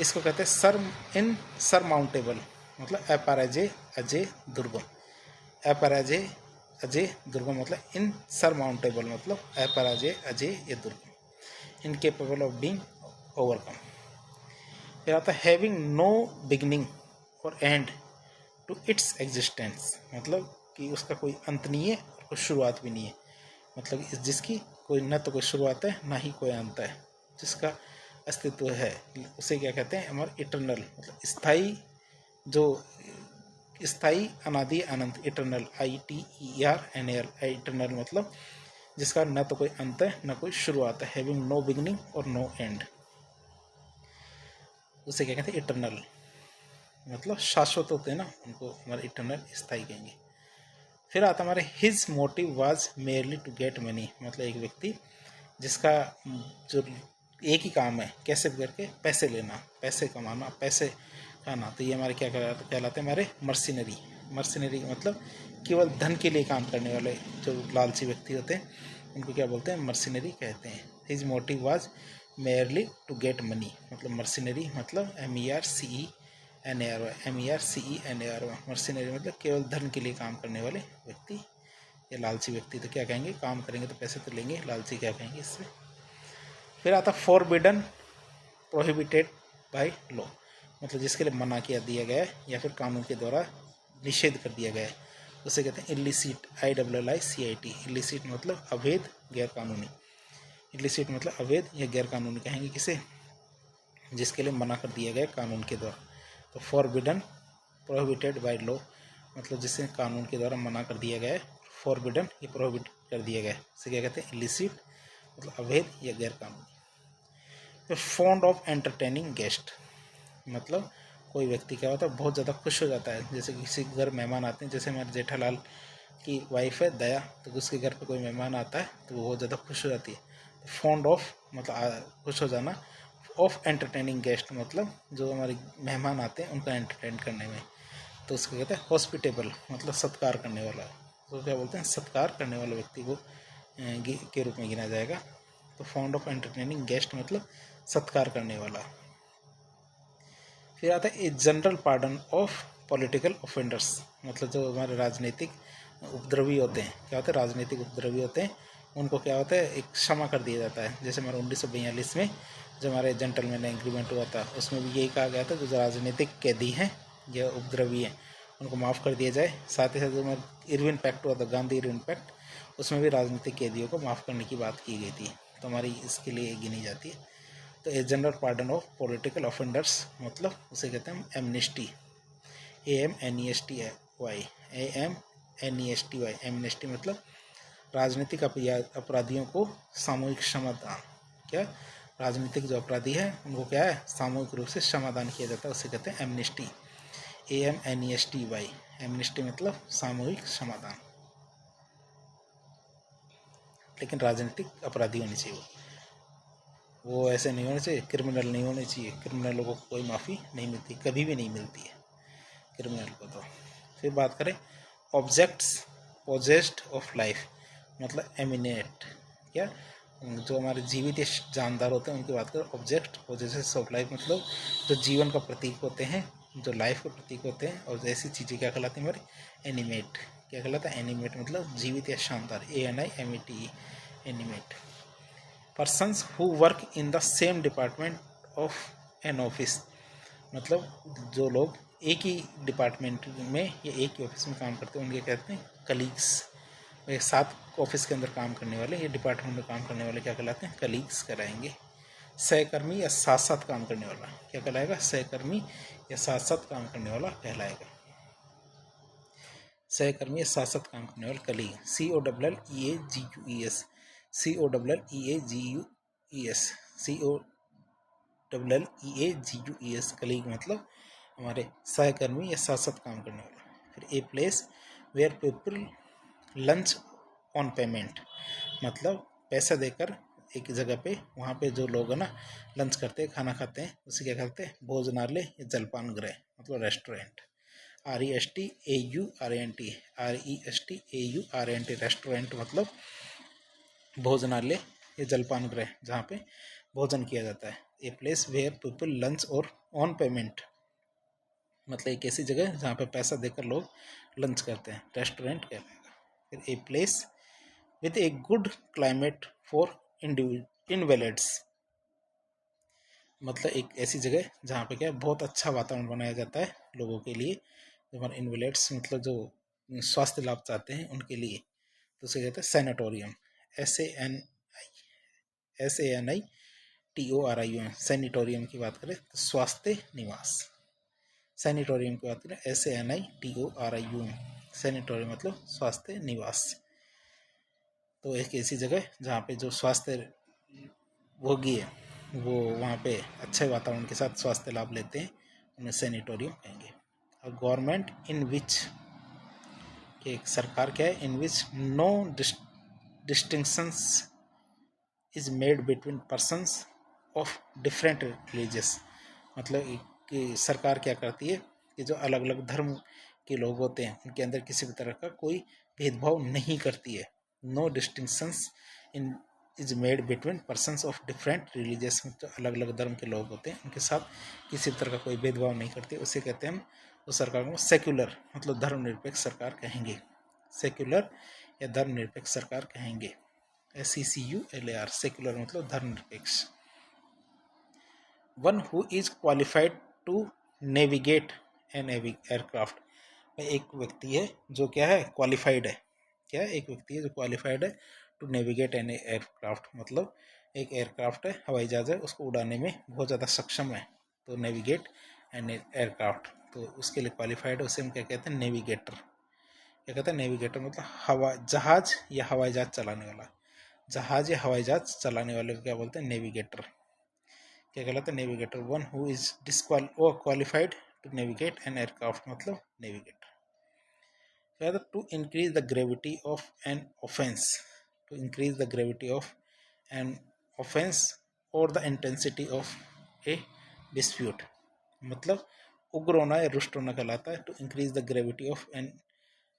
इसको कहते हैं इनसरमाउंटेबल, मतलब अपराजय अजय दुर्गम। अपराजय अजय दुर्गम मतलब इनसरमाउंटेबल मतलब अपराजय अजय या दुर्गम। Incapable of being overcome. फिर आता है हैविंग नो बिगिनिंग और एंड टू इट्स एग्जिस्टेंस, मतलब कि उसका कोई अंत नहीं है और कोई शुरुआत भी नहीं है, मतलब जिसकी कोई न तो कोई शुरुआत है ना ही कोई अंत है, जिसका अस्तित्व है, उसे क्या कहते हैं, हमारे इटरनल, मतलब स्थाई, जो स्थाई अनादि अनंत, इटरनल ITERNAL, इटरनल मतलब जिसका न तो कोई अंत है न कोई शुरुआत है। हैविंग नो बिगिनिंग और नो एंड, उसे क्या कहते हैं, इटरनल, मतलब शाश्वत होते हैं ना, उनको हमारे इटरनल स्थाई कहेंगे। फिर आता हमारे his motive was merely to get money, मतलब एक व्यक्ति जिसका जो एक ही काम है, कैसे करके पैसे लेना, पैसे कमाना, पैसे खाना, तो ये हमारे क्या कहलाते हैं, हमारे मर्सिनरी। मर्सिनरी मतलब केवल धन के लिए काम करने वाले जो लालची व्यक्ति होते हैं उनको क्या बोलते हैं, मर्सिनरी कहते हैं। His motive was merely to get money, मतलब मर्सिनरी मतलब MERCENARY, मर्सिनरी मतलब केवल धन के लिए काम करने वाले व्यक्ति या लालची व्यक्ति। तो क्या कहेंगे, काम करेंगे तो पैसे तो लेंगे, लालची क्या कहेंगे इससे। फिर आता फॉरबिडन प्रोहिबिटेड बाय लॉ, मतलब जिसके लिए मना किया दिया गया है या फिर कानून के द्वारा निषेध कर दिया गया है, उसे कहते हैं इलिसिट, ILLICIT। इलिसिट मतलब अवैध, गैर कानूनी। इलिसिट मतलब अवैध या गैर कानूनी कहेंगे किसे, जिसके लिए मना कर दिया गया कानून के द्वारा। तो फॉरबिडन प्रोहिबिटेड बाय लॉ मतलब जिसे कानून के द्वारा मना कर दिया गया है, फॉरबिडन ये प्रोहिबिट कर दिया गया है, इसे क्या कहते हैं, इलिसिट मतलब अवैध या गैर कानूनी। तो फॉन्ड ऑफ एंटरटेनिंग गेस्ट, मतलब कोई व्यक्ति क्या होता है, बहुत ज़्यादा खुश हो जाता है, जैसे किसी घर मेहमान आते हैं, जैसे हमारे जेठालाल की वाइफ है दया, तो उसके घर पे कोई मेहमान आता है तो वो बहुत ज़्यादा खुश हो जाती है। फॉन्ड ऑफ मतलब खुश हो जाना, ऑफ एंटरटेनिंग गेस्ट मतलब जो हमारे मेहमान आते हैं उनका एंटरटेन करने में, तो उसको कहते हैं हॉस्पिटेबल मतलब सत्कार करने वाला, तो क्या बोलते हैं, सत्कार करने वाले व्यक्ति को के रूप में गिना जाएगा। तो फॉन्ड ऑफ एंटरटेनिंग गेस्ट मतलब सत्कार करने वाला। फिर आता है a general pardon of political offenders, मतलब जो हमारे राजनीतिक उपद्रवी होते हैं, क्या होते हैं, राजनीतिक उपद्रवी होते हैं, उनको क्या होता है, एक क्षमा कर दिया जाता है। जैसे हमारे 1942 में जो हमारे जेंटलमैन एग्रीमेंट हुआ था, उसमें भी यही कहा गया था, जो राजनीतिक कैदी हैं या उपद्रवी हैं उनको माफ़ कर दिया जाए। साथ ही साथ जो हमारा इरविन पैक्ट हुआ था, गांधी इरविन पैक्ट, उसमें भी राजनीतिक कैदियों को माफ़ करने की बात की गई थी, तो हमारी इसके लिए गिनी जाती है। तो a general pardon of political offenders मतलब उसे कहते हैं एमनेस्टी, AMNESTY, एमनेस्टी मतलब राजनीतिक अपराधियों को सामूहिक क्षमादान। क्या, राजनीतिक जो अपराधी है उनको क्या है, सामूहिक रूप से क्षमादान किया जाता है, उसे कहते हैं एमनेस्टी, AMNESTY। एमनेस्टी मतलब सामूहिक क्षमादान, लेकिन राजनीतिक अपराधी होने चाहिए, वो ऐसे नहीं होने चाहिए, क्रिमिनल नहीं होने चाहिए। क्रिमिनलों को कोई माफ़ी नहीं मिलती, कभी भी नहीं मिलती है क्रिमिनल को। तो फिर बात करें ऑब्जेक्ट्स पोजेस्ड ऑफ लाइफ, मतलब एमिनेट, क्या, जो हमारे जीवित या जानदार होते हैं उनकी बात करें। ऑब्जेक्ट पोजेसेस ऑफ लाइफ मतलब जो जीवन का प्रतीक होते हैं जो लाइफ के प्रतीक होते हैं, और ऐसी चीज़ें क्या कहलाती हैं हमारी एनिमेट। क्या कहलाता है एनिमेट, मतलब जीवित या शानदार, ANIMATE, animate. Persons who work in the same department of an office, मतलब जो लोग एक ही डिपार्टमेंट में या एक ही ऑफिस में काम करते हैं उनके कहते हैं कलीग्स। एक साथ ऑफिस के अंदर काम करने वाले या डिपार्टमेंट में काम करने वाले क्या कहलाते हैं, कलीग्स कहलाएंगे। सहकर्मी या साथ साथ काम करने वाला क्या कहलाएगा, सहकर्मी या साथ साथ काम करने वाला कहलाएगा। सहकर्मी या साथ साथ काम करने वाला colleague, COLLEAGUES, COLLEAGUES, COLLEAGUES, colleague मतलब हमारे सहकर्मी या साथ साथ काम करने वाला। फिर a place where people lunch on payment, मतलब पैसा देकर एक जगह पे, वहाँ पे जो लोग है ना लंच करते हैं, खाना खाते हैं, उसे क्या कहते हैं, भोजनालय या जलपान गृह, मतलब रेस्टोरेंट। RESTAURANT, RESTAURANT, रेस्टोरेंट मतलब भोजनालय या जलपान गृह जहाँ पे भोजन किया जाता है। A place where people lunch और ऑन पेमेंट, मतलब एक ऐसी जगह जहाँ पे पैसा देकर लोग लंच करते हैं, रेस्टोरेंट कहलाएगा। फिर a place with a good climate for invalids, मतलब एक ऐसी जगह जहाँ पे क्या बहुत अच्छा वातावरण बनाया जाता है लोगों के लिए, जो हमारे इनवैलिड्स मतलब जो स्वास्थ्य लाभ चाहते हैं उनके लिए, तो उसे कहते हैं सैनिटोरियम। SANITORIUM, सैनिटोरियम की बात करें तो स्वास्थ्य निवास। सैनिटोरियम की बात करें SANITORIUM, सैनिटोरियम मतलब स्वास्थ्य निवास। तो एक ऐसी जगह जहाँ पे जो स्वास्थ्य भोगी है वो वहाँ पे अच्छे वातावरण के साथ स्वास्थ्य लाभ लेते हैं, उन्हें सैनिटोरियम कहेंगे। और गवर्नमेंट इन विच, कि एक सरकार क्या है, in which no distinctions is made between persons of different religious, मतलब कि सरकार क्या करती है कि जो अलग अलग धर्म के लोग होते हैं उनके अंदर किसी भी तरह का कोई भेदभाव नहीं करती है। No distinctions in is made between persons of different religious, मतलब अलग अलग धर्म के लोग होते हैं उनके साथ किसी तरह का कोई भेदभाव नहीं करती, उसे कहते हैं हम उस सरकार को सेक्युलर, मतलब धर्मनिरपेक्ष सरकार कहेंगे। सेक्युलर या धर्मनिरपेक्ष सरकार कहेंगे। SECULAR, सेक्युलर मतलब धर्मनिरपेक्ष। One who is qualified to navigate an aircraft, एक व्यक्ति है जो क्या है, क्वालिफाइड है। क्या है, एक व्यक्ति है जो क्वालिफाइड है टू नेविगेट एन एयरक्राफ्ट, मतलब एक एयरक्राफ्ट है, हवाई जहाज है, उसको उड़ाने में बहुत ज़्यादा सक्षम है, तो नेविगेट एन एयरक्राफ्ट, तो उसके लिए क्वालिफाइड है, उसे हम क्या कहते हैं, नेविगेटर। क्या कहते हैं, नेविगेटर मतलब हवा जहाज या हवाई जहाज चलाने वाला, जहाज या हवाई जहाज चलाने वाले को क्या बोलते हैं, नेविगेटर। क्या कहलाता है, navigator. One who is qualified to navigate an aircraft, मतलब navigator. To increase the gravity of an offence, to increase the gravity of an offence और the intensity of a dispute, मतलब उग्र होना या रुष्ट होना कहलाता है। To increase the gravity of an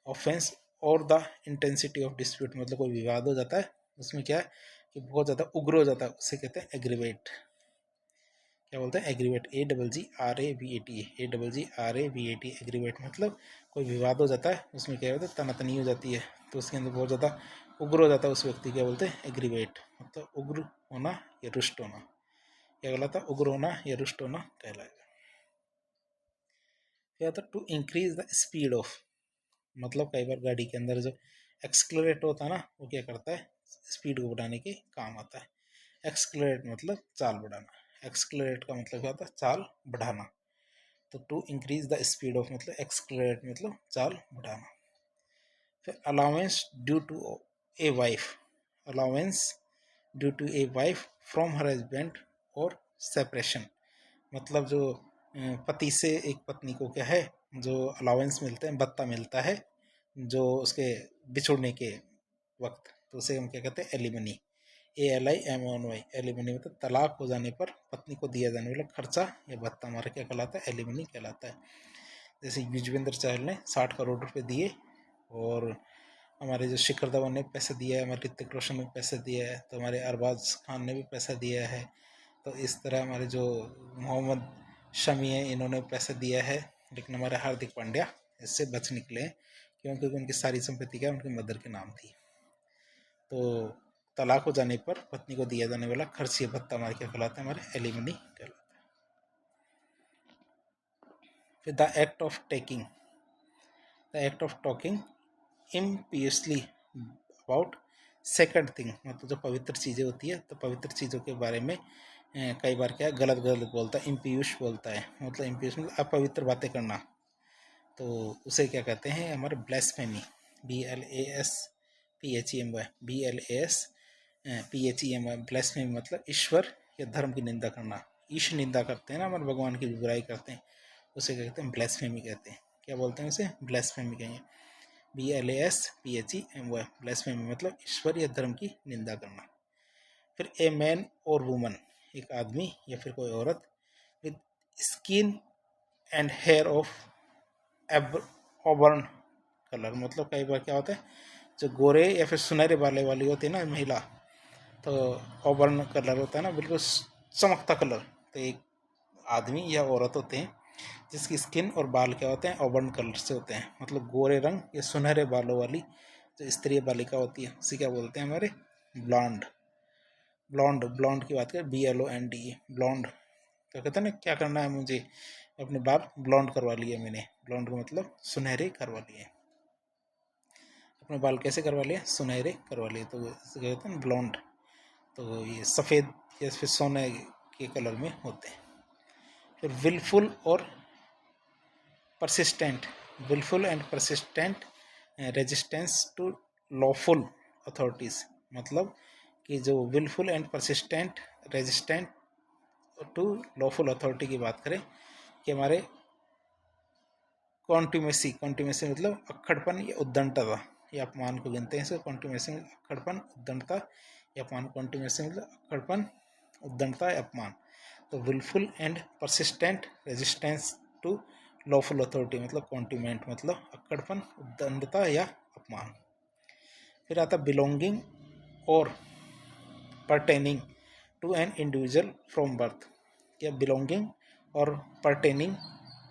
offence और द इंटेंसिटी ऑफ डिस्प्यूट, मतलब कोई विवाद हो जाता है उसमें क्या है कि बहुत ज़्यादा उग्र हो जाता है, उसे कहते हैं एग्रीवेट। क्या बोलते हैं, एग्रीवेट, AGGRAVAT, एग्रीवेट मतलब कोई विवाद हो जाता है उसमें क्या होता है, तनातनी हो जाती है, तो उसके अंदर बहुत ज़्यादा उग्र हो जाता है उस व्यक्ति, क्या बोलते हैं, एग्रीवेट, मतलब उग्र होना या रुष्ट होना। क्या कहलाता है, उग्र होना या रुष्ट होना कहलाएगा। क्या होता है, to increase the speed of, मतलब कई बार गाड़ी के अंदर जो एक्सक्लरेट होता है ना, वो क्या करता है, स्पीड को बढ़ाने के काम आता है। एक्सक्लरेट मतलब चाल बढ़ाना, एक्सक्लरेट का मतलब क्या होता है, चाल बढ़ाना। तो to increase the speed of मतलब एक्सक्लरेट मतलब चाल बढ़ाना। फिर allowance due to a wife, allowance due to a wife from her husband और सेपरेशन, मतलब जो पति से एक पत्नी को क्या है जो अलाउंस मिलते हैं, भत्ता मिलता है जो उसके बिछुड़ने के वक्त, तो उसे हम क्या कहते हैं, एलिमनी, ALIMONY, एलिमनी मतलब तलाक हो जाने पर पत्नी को दिया जाने वाला खर्चा या भत्ता हमारा क्या कहलाता है, एलिमनी कहलाता है। जैसे युजवेंद्र चहल ने 60 करोड़ रुपए दिए, और हमारे जो शिखर धवन ने पैसे दिया है, हमारे ऋतिक रोशन ने पैसे दिया है, तो हमारे अरबाज खान ने भी पैसा दिया है। तो इस तरह हमारे जो मोहम्मद शमी है, इन्होंने पैसा दिया है, लेकिन हमारे हार्दिक पांड्या इससे बच निकले क्योंकि उनकी सारी संपत्ति क्या उनकी मदर के नाम थी। तो तलाक हो जाने पर पत्नी को दिया जाने वाला खर्चीय भत्ता हमारे क्या कहलाता है, हमारे एलिमनी कहलाता है। फिर the act of taking, the act of talking impiously about second thing, मतलब जो पवित्र चीज़ें होती है तो पवित्र चीज़ों के बारे में कई बार क्या गलत गलत बोलता है, इम्पियूश बोलता है, मतलब इम्पियूश मतलब अपवित्र बातें करना, तो उसे क्या कहते हैं हमारे ब्लेस्फेमी, BLASPHEMY, BLASPHEMY, ब्लेस्फेमी मतलब ईश्वर या धर्म की निंदा करना, ईश निंदा करते हैं ना, हमारे भगवान की बुराई करते हैं, उसे क्या कहते हैं ब्लेस्फेमी कहते हैं। क्या बोलते हैं उसे, ब्लेस्फेमी कहेंगे, BLASPHEMY, ब्लेस्फेमी मतलब ईश्वर या धर्म की निंदा करना। फिर ए मैन और वुमन, एक आदमी या फिर कोई औरत, with skin and hair of auburn colour, मतलब कई बार क्या होता है जो गोरे या फिर सुनहरे बाले वाली होती है ना महिला, तो ऑबर्न कलर होता है ना, बिल्कुल चमकता कलर, तो एक आदमी या औरत होते हैं जिसकी स्किन और बाल क्या होते हैं ऑबर्न कलर से होते हैं, मतलब गोरे रंग या सुनहरे बालों वाली जो स्त्री बालिका होती है उसे क्या बोलते हैं हमारे ब्लॉन्ड। ब्लॉन्ड, ब्लॉन्ड की बात करें BLONDE, ब्लॉन्ड, क्या कहते हैं ना क्या करना है मुझे, अपने बाल ब्लॉन्ड करवा लिए मैंने, ब्लॉन्ड का मतलब सुनहरे करवा लिए, अपने बाल कैसे करवा लिए, सुनहरे करवा लिए, तो इसे कहते हैं ब्लॉन्ड। तो ये सफ़ेद या फिर सोने के कलर में होते हैं। फिर विलफुल और persistent, wilful and persistent resistance to lawful authorities, मतलब कि जो wilful and persistent resistant to lawful authority की बात करें कि हमारे कॉन्टिमेसी, कॉन्टिमेसी मतलब अक्खड़पन या उद्दंडता या अपमान को गिनते हैं, इसे कॉन्टिमेसी मतलब अक्खड़पन उद्दंडता या अपमान, कॉन्टिमेसी मतलब अक्खड़पन उद्दंडता या अपमान। तो wilful and persistent resistance to lawful authority मतलब कॉन्टिमेंट मतलब अक्खड़पन उद्दंडता या अपमान। फिर आता बिलोंगिंग और pertaining to an individual from birth, क्या बिलोंगिंग और pertaining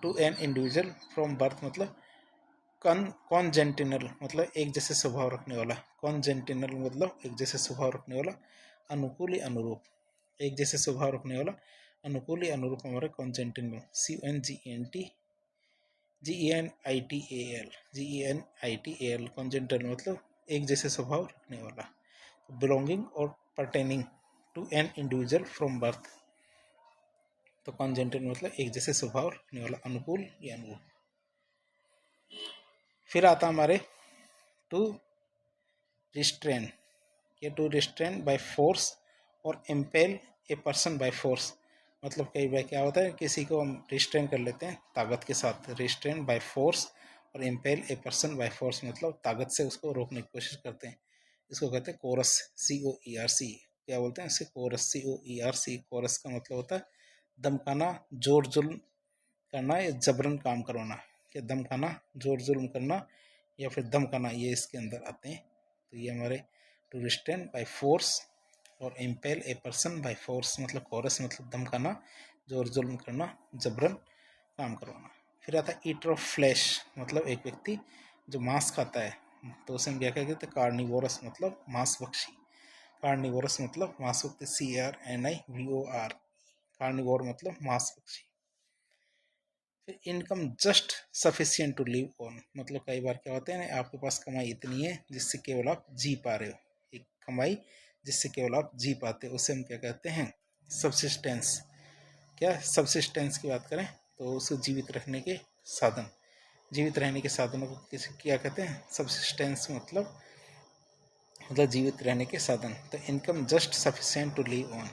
to an individual from birth मतलब कॉन्जेंटिनल मतलब एक जैसे स्वभाव रखने वाला, कॉन्जेंटिनल मतलब एक जैसे स्वभाव रखने वाला, अनुकूल या अनुरूप, एक जैसे स्वभाव रखने वाला, अनुकूल या अनुरूप हमारे कॉन्जेंटिनल, GENITAL कॉन्जेंटिनल मतलब एक जैसे स्वभाव रखने वाला। बिलोंगिंग और pertaining to an individual from birth, तो कॉन्जेंटिनल मतलब एक जैसे स्वभाव रखने वाला, अनुकूल या अनुरूप। फिर आता हमारे टू रिस्ट्रेन, ये टू रिस्ट्रेन बाय फोर्स और impale a person by force, मतलब कई बार क्या होता है किसी को हम रिस्ट्रेन कर लेते हैं ताकत के साथ, रिस्ट्रेन बाय फोर्स और impale a person by force मतलब ताकत से उसको रोकने की कोशिश करते हैं, इसको कहते हैं कोरस, COERC, क्या बोलते हैं इसे कोरस, COERC, कोरस का मतलब होता है दमकाना, जोर जुल्म करना या जबरन काम करवाना, या धमकाना, जोर जुल्म करना या फिर धमकाना, ये इसके अंदर आते हैं। तो ये हमारे टू रिस्ट्रेन बाय फोर्स और impale a person by force मतलब कोरस मतलब धमकाना, जोर जुल्म करना, जबरन काम करवाना। फिर आता है ईटर ऑफ फ्लैश, मतलब एक व्यक्ति जो मांस खाता है, तो उसे हम क्या कहते हैं कार्निवोरस मतलब मांसभक्षी, कार्निवोरस मतलब मांसभक्षी, CARNIVOR, कार्निवोर मतलब मांसभक्षी। फिर income just sufficient to live on, मतलब कई बार क्या होता है ना आपके पास कमाई इतनी है जिससे केवल आप जी पा रहे हो, एक कमाई जिससे केवल आप जी पाते हो उसे हम क्या कहते हैं सब्सिस्टेंस। क्या सब्सिस्टेंस की बात करें तो उसे जीवित रखने के साधन, जीवित रहने के साधनों को किसी क्या कहते हैं सब्सिस्टेंस मतलब जीवित रहने के साधन। तो income just sufficient to live on,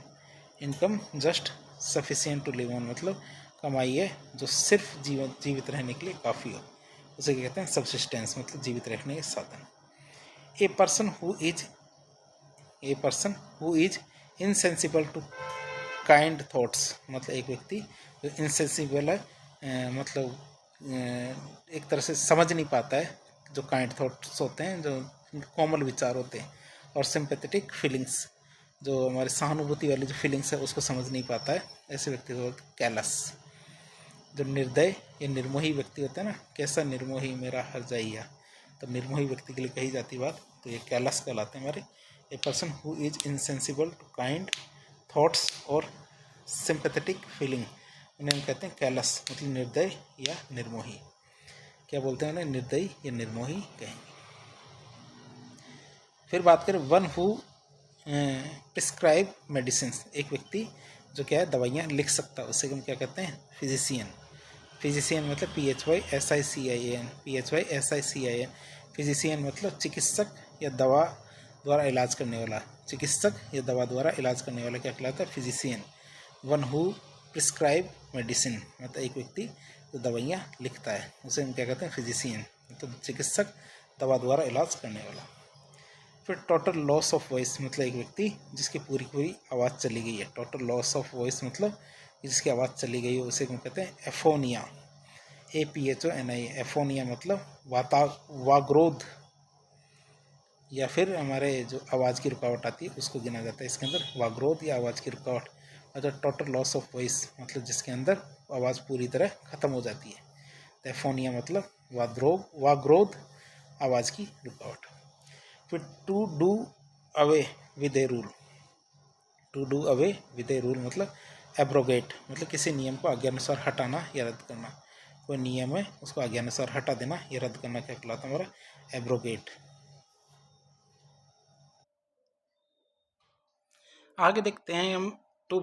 income just sufficient to live on मतलब कमाई है जो सिर्फ जीवित रहने के लिए काफ़ी हो, उसे क्या कहते हैं सब्सिस्टेंस मतलब जीवित रहने के साधन। A person who is insensible to kind thoughts, मतलब एक व्यक्ति जो इनसेंसिबल है मतलब एक तरह से समझ नहीं पाता है जो काइंड थॉट्स होते हैं जो कोमल विचार होते हैं, और सिंपैथेटिक फीलिंग्स जो हमारे सहानुभूति वाली जो फीलिंग्स है उसको समझ नहीं पाता है, ऐसे व्यक्ति को कैलस। जो निर्दय या निर्मोही व्यक्ति होता है ना, कैसा निर्मोही मेरा हर जाइया, तो निर्मोही व्यक्ति के लिए कही जाती बात, तो ये कैलस कहलाते हैं हमारे। A person who is insensible to kind thoughts और सिंपैथेटिक फीलिंग, उन्हें हम कहते हैं कैलस, मतलब निर्दय या निर्मोही। क्या बोलते हैं उन्हें? निर्दयी या निर्मोही कहेंगे। फिर बात करें वन हु प्रिस्क्राइब मेडिसिन, एक व्यक्ति जो क्या है दवाइयाँ लिख सकता है, उसे हम क्या कहते हैं? फिजिशियन। फिजिशियन मतलब PHYSICIAN, PHYSICIAN। फिजिशियन मतलब चिकित्सक या दवा द्वारा इलाज करने वाला, चिकित्सक या दवा द्वारा इलाज करने वाला क्या कहलाता है? Physician. One who prescribe medicine मतलब एक व्यक्ति जो दवाइयाँ लिखता है, उसे हम क्या कहते हैं? फिजिशियन, मतलब चिकित्सक, दवा द्वारा इलाज करने वाला। फिर टोटल लॉस ऑफ वॉइस मतलब एक व्यक्ति जिसकी पूरी पूरी आवाज़ चली गई है। टोटल लॉस ऑफ वॉइस मतलब जिसकी आवाज़ चली गई है, उसे हम कहते हैं एफोनिया, APHONIA। एफोनिया मतलब वाग्रोध, या फिर हमारे जो आवाज़ की रुकावट आती है उसको गिना जाता है इसके अंदर, वाग्रोध या आवाज़ की रुकावट। मतलब टोटल लॉस ऑफ वॉइस मतलब जिसके अंदर आवाज़ पूरी तरह ख़त्म हो जाती है, तो एफोनिया मतलब वाग्रोध, आवाज़ की रुकावट। फिर to do away with a rule, to do away with a rule मतलब एब्रोगेट, मतलब किसी नियम को आज्ञानुसार हटाना या रद्द करना। कोई नियम है उसको आज्ञानुसार हटा देना या रद्द करना क्या कहलाता है? हमारा एब्रोगेट। आगे देखते हैं हम, टू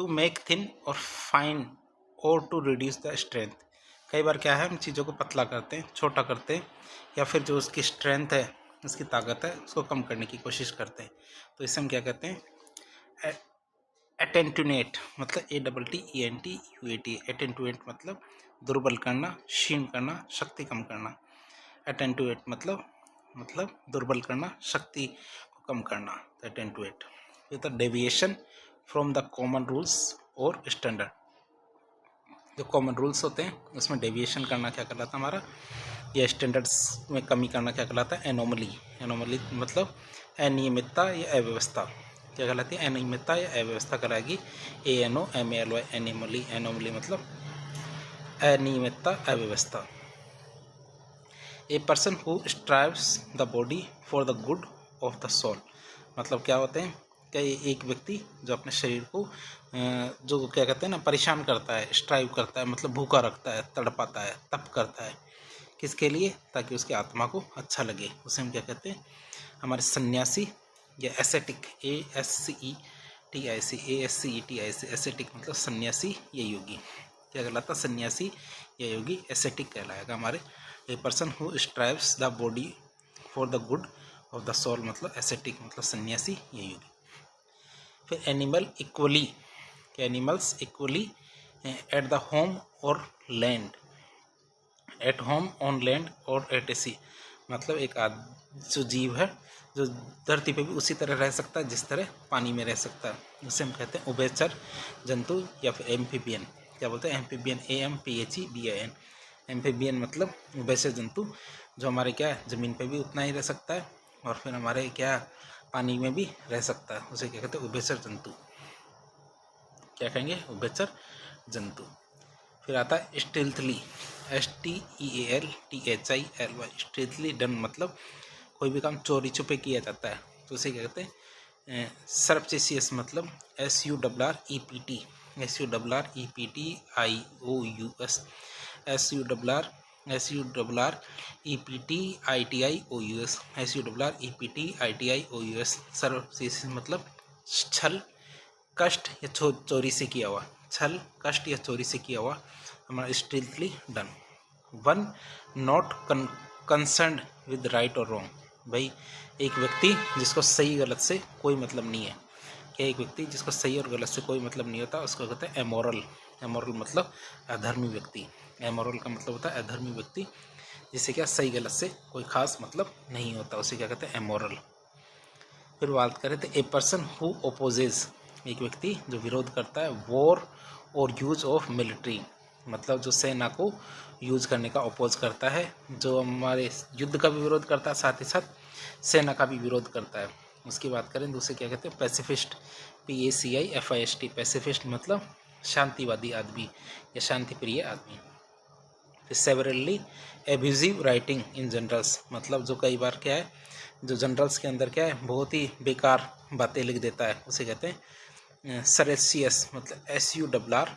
मेक थिन और फाइन और टू रिड्यूस द स्ट्रेंथ। कई बार क्या है, हम चीज़ों को पतला करते हैं, छोटा करते हैं, या फिर जो उसकी स्ट्रेंथ है, उसकी ताकत है, उसको कम करने की कोशिश करते हैं। तो इसे हम क्या कहते हैं? एटेंटुनेट मतलब ATTENTUAT। एटेंटुएट मतलब दुर्बल करना, क्षीण करना, शक्ति कम करना। एटेंटुएट मतलब दुर्बल करना, शक्ति को कम करना, एटेंटुएट। ये तो deviation from the common rules और स्टैंडर्ड, जो कॉमन रूल्स होते हैं उसमें डेविएशन करना क्या कहलाता है हमारा? या स्टैंडर्ड्स में कमी करना क्या कहलाता है? एनोमली। एनोमली मतलब अनियमितता या अव्यवस्था, क्या कहलाती है? अनियमितता या अव्यवस्था कराएगी, ANOMALY, एनिमली। एनोमली मतलब अनियमितता, अव्यवस्था। A person who strives the body for the good of the soul, मतलब क्या होते हैं? क्या एक व्यक्ति जो अपने शरीर को जो क्या कहते हैं ना, परेशान करता है, स्ट्राइव करता है, मतलब भूखा रखता है, तड़पाता है, तप करता है, किसके लिए? ताकि उसकी आत्मा को अच्छा लगे, उसे हम क्या कहते हैं? हमारे सन्यासी या एसेटिक, ASCETIC, एसेटिक मतलब सन्यासी या योगी। क्या कहलाता? सन्यासी या योगी, एसेटिक कहलाएगा हमारे। A person who strives the body for the good of the soul मतलब एसेटिक मतलब सन्यासी या योगी। फिर animals equally at the home और land, at home on land और एट ए सी, मतलब एक जो जीव है जो धरती पे भी उसी तरह रह सकता है जिस तरह पानी में रह सकता है, उसे हम कहते हैं उभयचर जंतु या फिर एम्फीबियन। क्या बोलते हैं? Amphibian, AMPHEBIAN। एम्फीबियन मतलब उभयचर जंतु, जो हमारे क्या है ज़मीन पे भी उतना ही रह सकता है और फिर हमारे क्या पानी में भी रह सकता है, उसे क्या कहते हैं? उभयचर जंतु। क्या कहेंगे? उभयचर जंतु। फिर आता है स्टेल्थली, STEALTHILY, स्टेल्थली डन मतलब कोई भी काम चोरी छुपे किया जाता है, तो उसे क्या कहते हैं? सरप्टिशियस मतलब SURREPT, SURREPTIOUS, SURREPTITIOUS, सरप्टिशियस मतलब छल, कष्ट या चोरी से किया हुआ, छल, कष्ट या चोरी से किया हुआ हमारा stealthily done. One not concerned with right और रॉन्ग, भाई एक व्यक्ति जिसको सही गलत से कोई मतलब नहीं है। क्या? एक व्यक्ति जिसको सही और गलत से कोई मतलब नहीं होता उसको कहते हैं एमोरल। एमोरल मतलब अधर्मी व्यक्ति। एमोरल का मतलब होता है अधर्मी व्यक्ति, जिससे क्या सही गलत से कोई खास मतलब नहीं होता, उसे क्या कहते हैं? एमोरल। फिर बात करें तो ए पर्सन हु ओपोजेज, एक व्यक्ति जो विरोध करता है वॉर और यूज ऑफ मिलिट्री, मतलब जो सेना को यूज करने का अपोज करता है, जो हमारे युद्ध का भी विरोध करता है साथ ही साथ सेना का भी विरोध करता है। उसकी बात करें तो उसे क्या कहते हैं? Pacifist, PACIFIST। पैसिफिस्ट मतलब शांतिवादी आदमी या शांति प्रिय आदमी। फिर severally abusive writing in generals, मतलब जो कई बार क्या है, जो जनरल्स के अंदर क्या है बहुत ही बेकार बातें लिख देता है, उसे कहते हैं सरेसियस, मतलब SURRILOUS,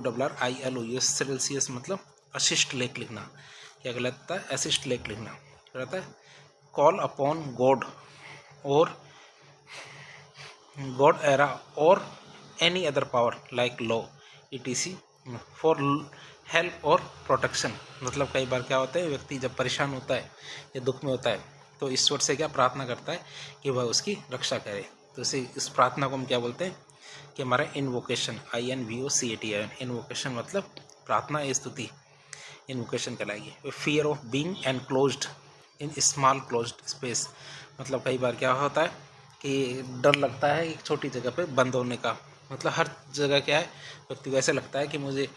SCURRILOUS, सरेसियस मतलब अशिष्ट लेख लिखना। क्या कहलाता है? अशिष्ट लेख लिखना। कहता है कॉल अपॉन गॉड और God era or any other power like law etc for help or protection, मतलब कई बार क्या होता है, व्यक्ति जब परेशान होता है या दुख में होता है तो ईश्वर से क्या प्रार्थना करता है कि वह उसकी रक्षा करे। तो इस प्रार्थना को हम क्या बोलते हैं कि हमारा इन्वोकेशन, INVOCATION, इन्वोकेशन मतलब प्रार्थना या स्तुति, इन्वोकेशन कहलाएगी। Fear of being enclosed in small closed space, मतलब कई बार क्या होता है कि डर लगता है एक छोटी जगह पे बंद होने का, मतलब हर जगह क्या है व्यक्ति को ऐसे लगता है कि मुझे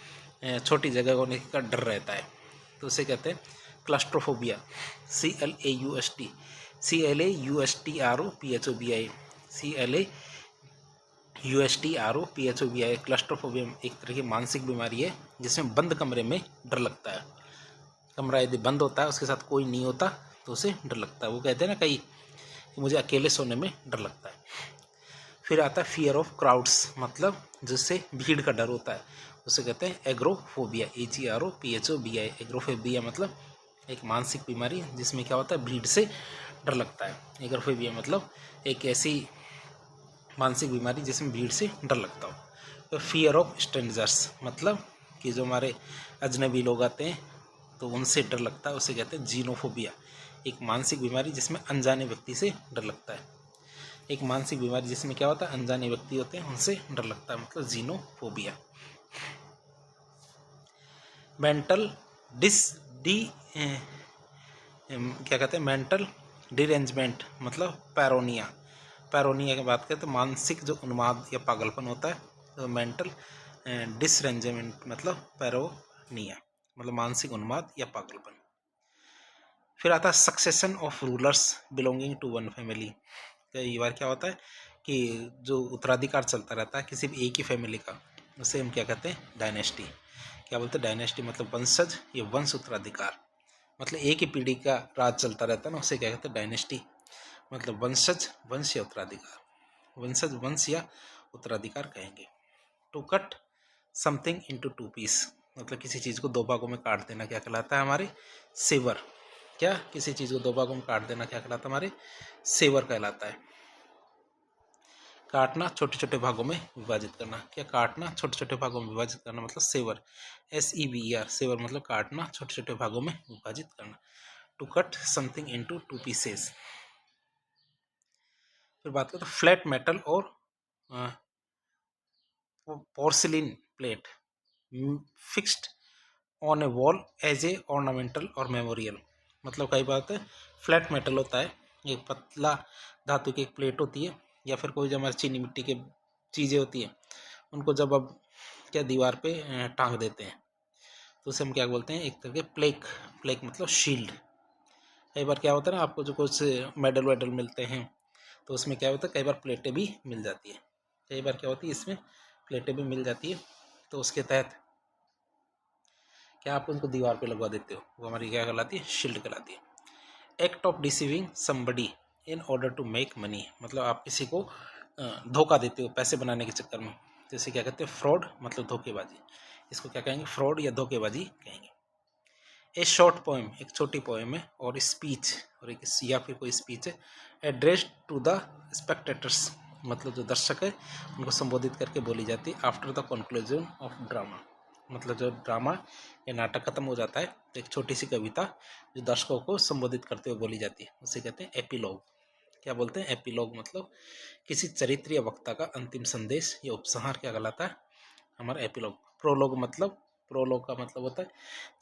छोटी जगह होने का डर रहता है, तो उसे कहते हैं क्लस्ट्रोफोबिया, CLAUSTROPHOBIA, CLAUSTROPHOBIA। क्लस्ट्रोफोबिया एक तरह की मानसिक बीमारी है जिसमें बंद कमरे में डर लगता है। कमरा यदि बंद होता है, उसके साथ कोई नहीं होता, तो उसे डर लगता है। वो कहते हैं ना कई कि मुझे अकेले सोने में डर लगता है। फिर आता है फियर ऑफ क्राउड्स, मतलब जिससे भीड़ का डर होता है, उसे कहते हैं एग्रोफोबिया, EGROPHOBIA। एग्रोफोबिया मतलब एक मानसिक बीमारी जिसमें क्या होता है भीड़ से डर लगता है। एग्रोफोबिया मतलब एक ऐसी मानसिक बीमारी जिसमें भीड़ से डर लगता हो। तो फियर ऑफ स्ट्रेंजर्स, मतलब कि जो हमारे अजनबी लोग आते हैं तो उनसे डर लगता है, उसे कहते हैं जीनोफोबिया। एक मानसिक बीमारी जिसमें अनजाने व्यक्ति से डर लगता है। एक मानसिक बीमारी जिसमें क्या होता है अनजाने व्यक्ति होते हैं उनसे डर लगता है, मतलब जीनोफोबिया। मेंटल क्या कहते हैं मेंटल डिरेंजमेंट, मतलब पैरोनिया। पैरोनिया की बात करें तो मानसिक जो उन्माद या पागलपन होता है, तो मेंटल डिसरेंजमेंट मतलब पैरोनिया, मतलब मानसिक उन्माद या पागलपन। फिर आता है succession of rulers belonging to one family. कई बार क्या होता है कि जो उत्तराधिकार चलता रहता है किसी भी एक ही फैमिली का, उसे हम क्या कहते हैं डायनेस्टी। क्या बोलते हैं डायनेस्टी मतलब वंशज या वंश उत्तराधिकार, मतलब एक ही पीढ़ी का राज चलता रहता है ना, उसे क्या कहते हैं डायनेस्टी, मतलब वंशज वंश या उत्तराधिकार, वंशज वंश या उत्तराधिकार कहेंगे। To cut something into two pieces, मतलब किसी चीज़ को दो भागों में काट देना क्या कहलाता है हमारे सेवर। क्या किसी चीज़ को दो भागों में काट देना क्या कहलाता है हमारे सेवर कहलाता है। काटना छोटे छोटे भागों में विभाजित करना, क्या काटना छोटे छोटे भागों में विभाजित करना मतलब सेवर, SEVER, सेवर मतलब काटना छोटे छोटे भागों में विभाजित करना। To cut something into two pieces. फिर बात करते हैं फ्लैट मेटल और porcelain plate fixed on a wall as a ornamental और मेमोरियल, मतलब कई बात है फ्लैट मेटल होता है, एक पतला धातु की एक प्लेट होती है, या फिर कोई जो हमारी चीनी मिट्टी के चीज़ें होती हैं उनको जब अब क्या दीवार पे टांग देते हैं तो उसे हम क्या बोलते हैं एक तरह के प्लेक। प्लेक मतलब शील्ड। कई बार क्या होता है ना आपको जो कुछ मेडल वेडल मिलते हैं तो उसमें क्या होता है कई बार प्लेटें भी मिल जाती है, कई बार क्या होती है इसमें प्लेटें भी मिल जाती है, तो उसके तहत क्या आप उनको दीवार पे लगवा देते हो, वो हमारी क्या कहलाती है शील्ड कहलाती है। Act of deceiving somebody in order to make money, मतलब आप किसी को धोखा देते हो पैसे बनाने के चक्कर में, तो इसे क्या कहते हैं फ्रॉड, मतलब धोखेबाजी। इसको क्या कहेंगे फ्रॉड या धोखेबाजी कहेंगे। ए शॉर्ट पोएम एक छोटी पोएम है, और स्पीच और एक या फिर कोई स्पीच है एड्रेस्ड टू द स्पेक्टेटर्स, मतलब जो दर्शक है उनको संबोधित करके बोली जाती है after the conclusion of drama, मतलब जो ड्रामा या नाटक खत्म हो जाता है तो एक छोटी सी कविता जो दर्शकों को संबोधित करते हुए बोली जाती है उसे कहते हैं एपिलॉग। क्या बोलते हैं एपिलॉग, मतलब किसी चरित्र या वक्ता का अंतिम संदेश या उपसंहार क्या कहलाता है हमारा एपिलॉग। प्रोलॉग मतलब प्रोलॉग का मतलब होता है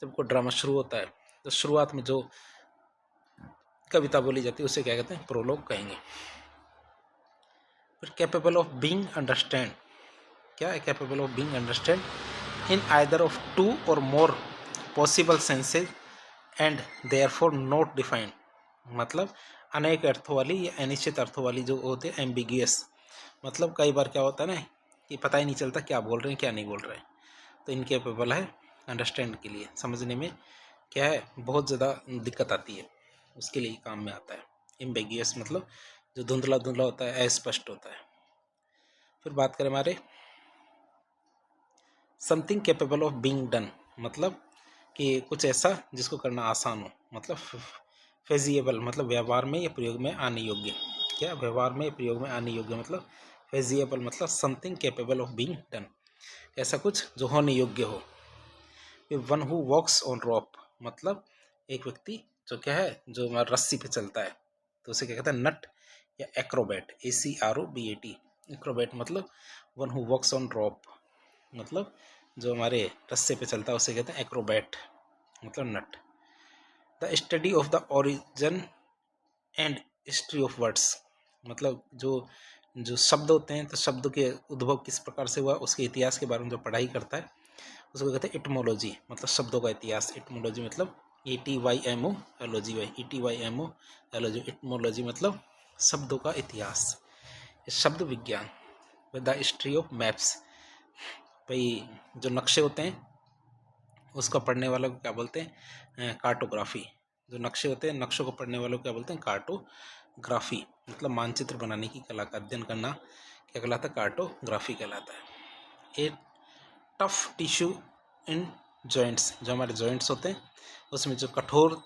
जब कोई ड्रामा शुरू होता है तो शुरुआत में जो कविता बोली जाती है उसे क्या कहते हैं प्रोलॉग कहेंगे। फिर कैपेबल ऑफ बीइंग अंडरस्टैंड, क्या है capable of being understand in either of two और more possible senses and therefore not defined, मतलब अनेक अर्थों वाली या अनिश्चित अर्थों वाली जो होते हैं एम्बिगियस, मतलब कई बार क्या होता है ना कि पता ही नहीं चलता क्या बोल रहे हैं क्या नहीं बोल रहे हैं, तो इनकेपेबल है अंडरस्टैंड के लिए, समझने में क्या है बहुत ज़्यादा दिक्कत आती है, उसके लिए काम में आता है। एम्बिगियस मतलब जो धुंधला धुंधला होता है, अस्पष्ट होता है। फिर बात करें हमारे something capable of being done, मतलब कि कुछ ऐसा जिसको करना आसान हो, मतलब फेजिएबल मतलब व्यवहार में या प्रयोग में आने योग्य। क्या व्यवहार में प्रयोग में आने योग्य मतलब फेजिएबल मतलब something capable of being done, ऐसा कुछ जो होने योग्य हो। वन हु वॉक्स ऑन रॉप मतलब एक व्यक्ति जो क्या है जो हमारा रस्सी पे चलता है, तो उसे क्या कहते हैं नट या एक्रोबैट, ACROBAT। एक्रोबैट मतलब वन हु वॉक्स ऑन रॉप मतलब जो हमारे रस्से पे चलता है उसे कहते हैं एक्रोबैट मतलब नट। The study of the origin and history of words मतलब जो जो शब्द होते हैं तो शब्द के उद्भव किस प्रकार से हुआ उसके इतिहास के बारे में जो पढ़ाई करता है उसको कहते हैं इटमोलॉजी, मतलब शब्दों का इतिहास। इटमोलॉजी मतलब ETYMOLOGY इटमोलॉजी मतलब शब्दों का इतिहास, शब्द विज्ञान। द हिस्ट्री ऑफ मैप्स भाई जो नक्शे होते हैं उसको पढ़ने वालों को क्या बोलते हैं कार्टोग्राफी। जो नक्शे होते हैं नक्शों को पढ़ने वालों को क्या बोलते हैं कार्टोग्राफी, मतलब मानचित्र बनाने की कला का अध्ययन करना क्या कहलाता है कार्टोग्राफी कहलाता है। ए टफ टिश्यू इन जॉइंट्स, जो हमारे जॉइंट्स होते हैं उसमें जो कठोर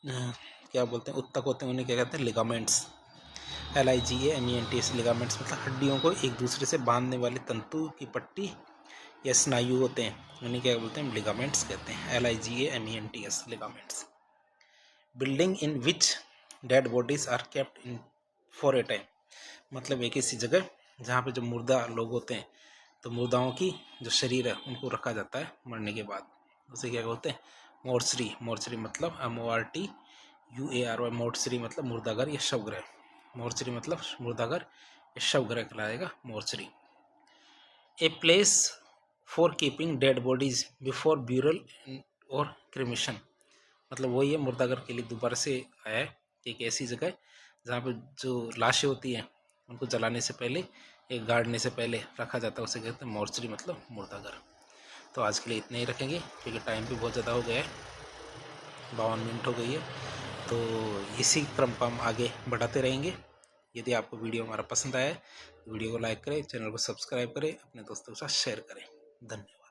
क्या बोलते हैं उत्तक होते हैं उन्हें क्या कहते हैं लिगामेंट्स। LIGAMENTS लिगामेंट्स मतलब हड्डियों को एक दूसरे से बांधने वाले तंतु की पट्टी या स्नायु होते हैं उन्हें क्या बोलते हैं लिगामेंट्स कहते हैं। LIGAMENTS ligaments. Building in which dead bodies are kept in for a time मतलब एक ऐसी जगह जहाँ पे जो मुर्दा लोग होते हैं तो मुर्दाओं की जो शरीर है उनको रखा जाता है मरने के बाद, उसे क्या बोलते हैं मोर्चरी। मोर्चरी मतलब MORTUARY मोर्चरी मतलब मुर्दाघर या शवगृह। मोर्चरी मतलब मुर्दाघर या शवगृह कहलाएगा mortuary. A place for keeping dead bodies before burial और क्रिमेशन मतलब वही है मुर्दाघर के लिए दोबारा से आया है, एक ऐसी जगह जहाँ पे जो लाशें होती हैं उनको जलाने से पहले एक गाड़ने से पहले रखा जाता है उसे कहते हैं मोर्चरी मतलब मुर्दाघर। तो आज के लिए इतने ही रखेंगे क्योंकि टाइम भी बहुत ज़्यादा हो गया है, 52 मिनट हो गई है, तो इसी क्रम को हम आगे बढ़ाते रहेंगे। यदि आपको वीडियो हमारा पसंद आया है तो वीडियो को लाइक करें, चैनल को सब्सक्राइब करें, अपने दोस्तों के साथ शेयर करें। धन्यवाद।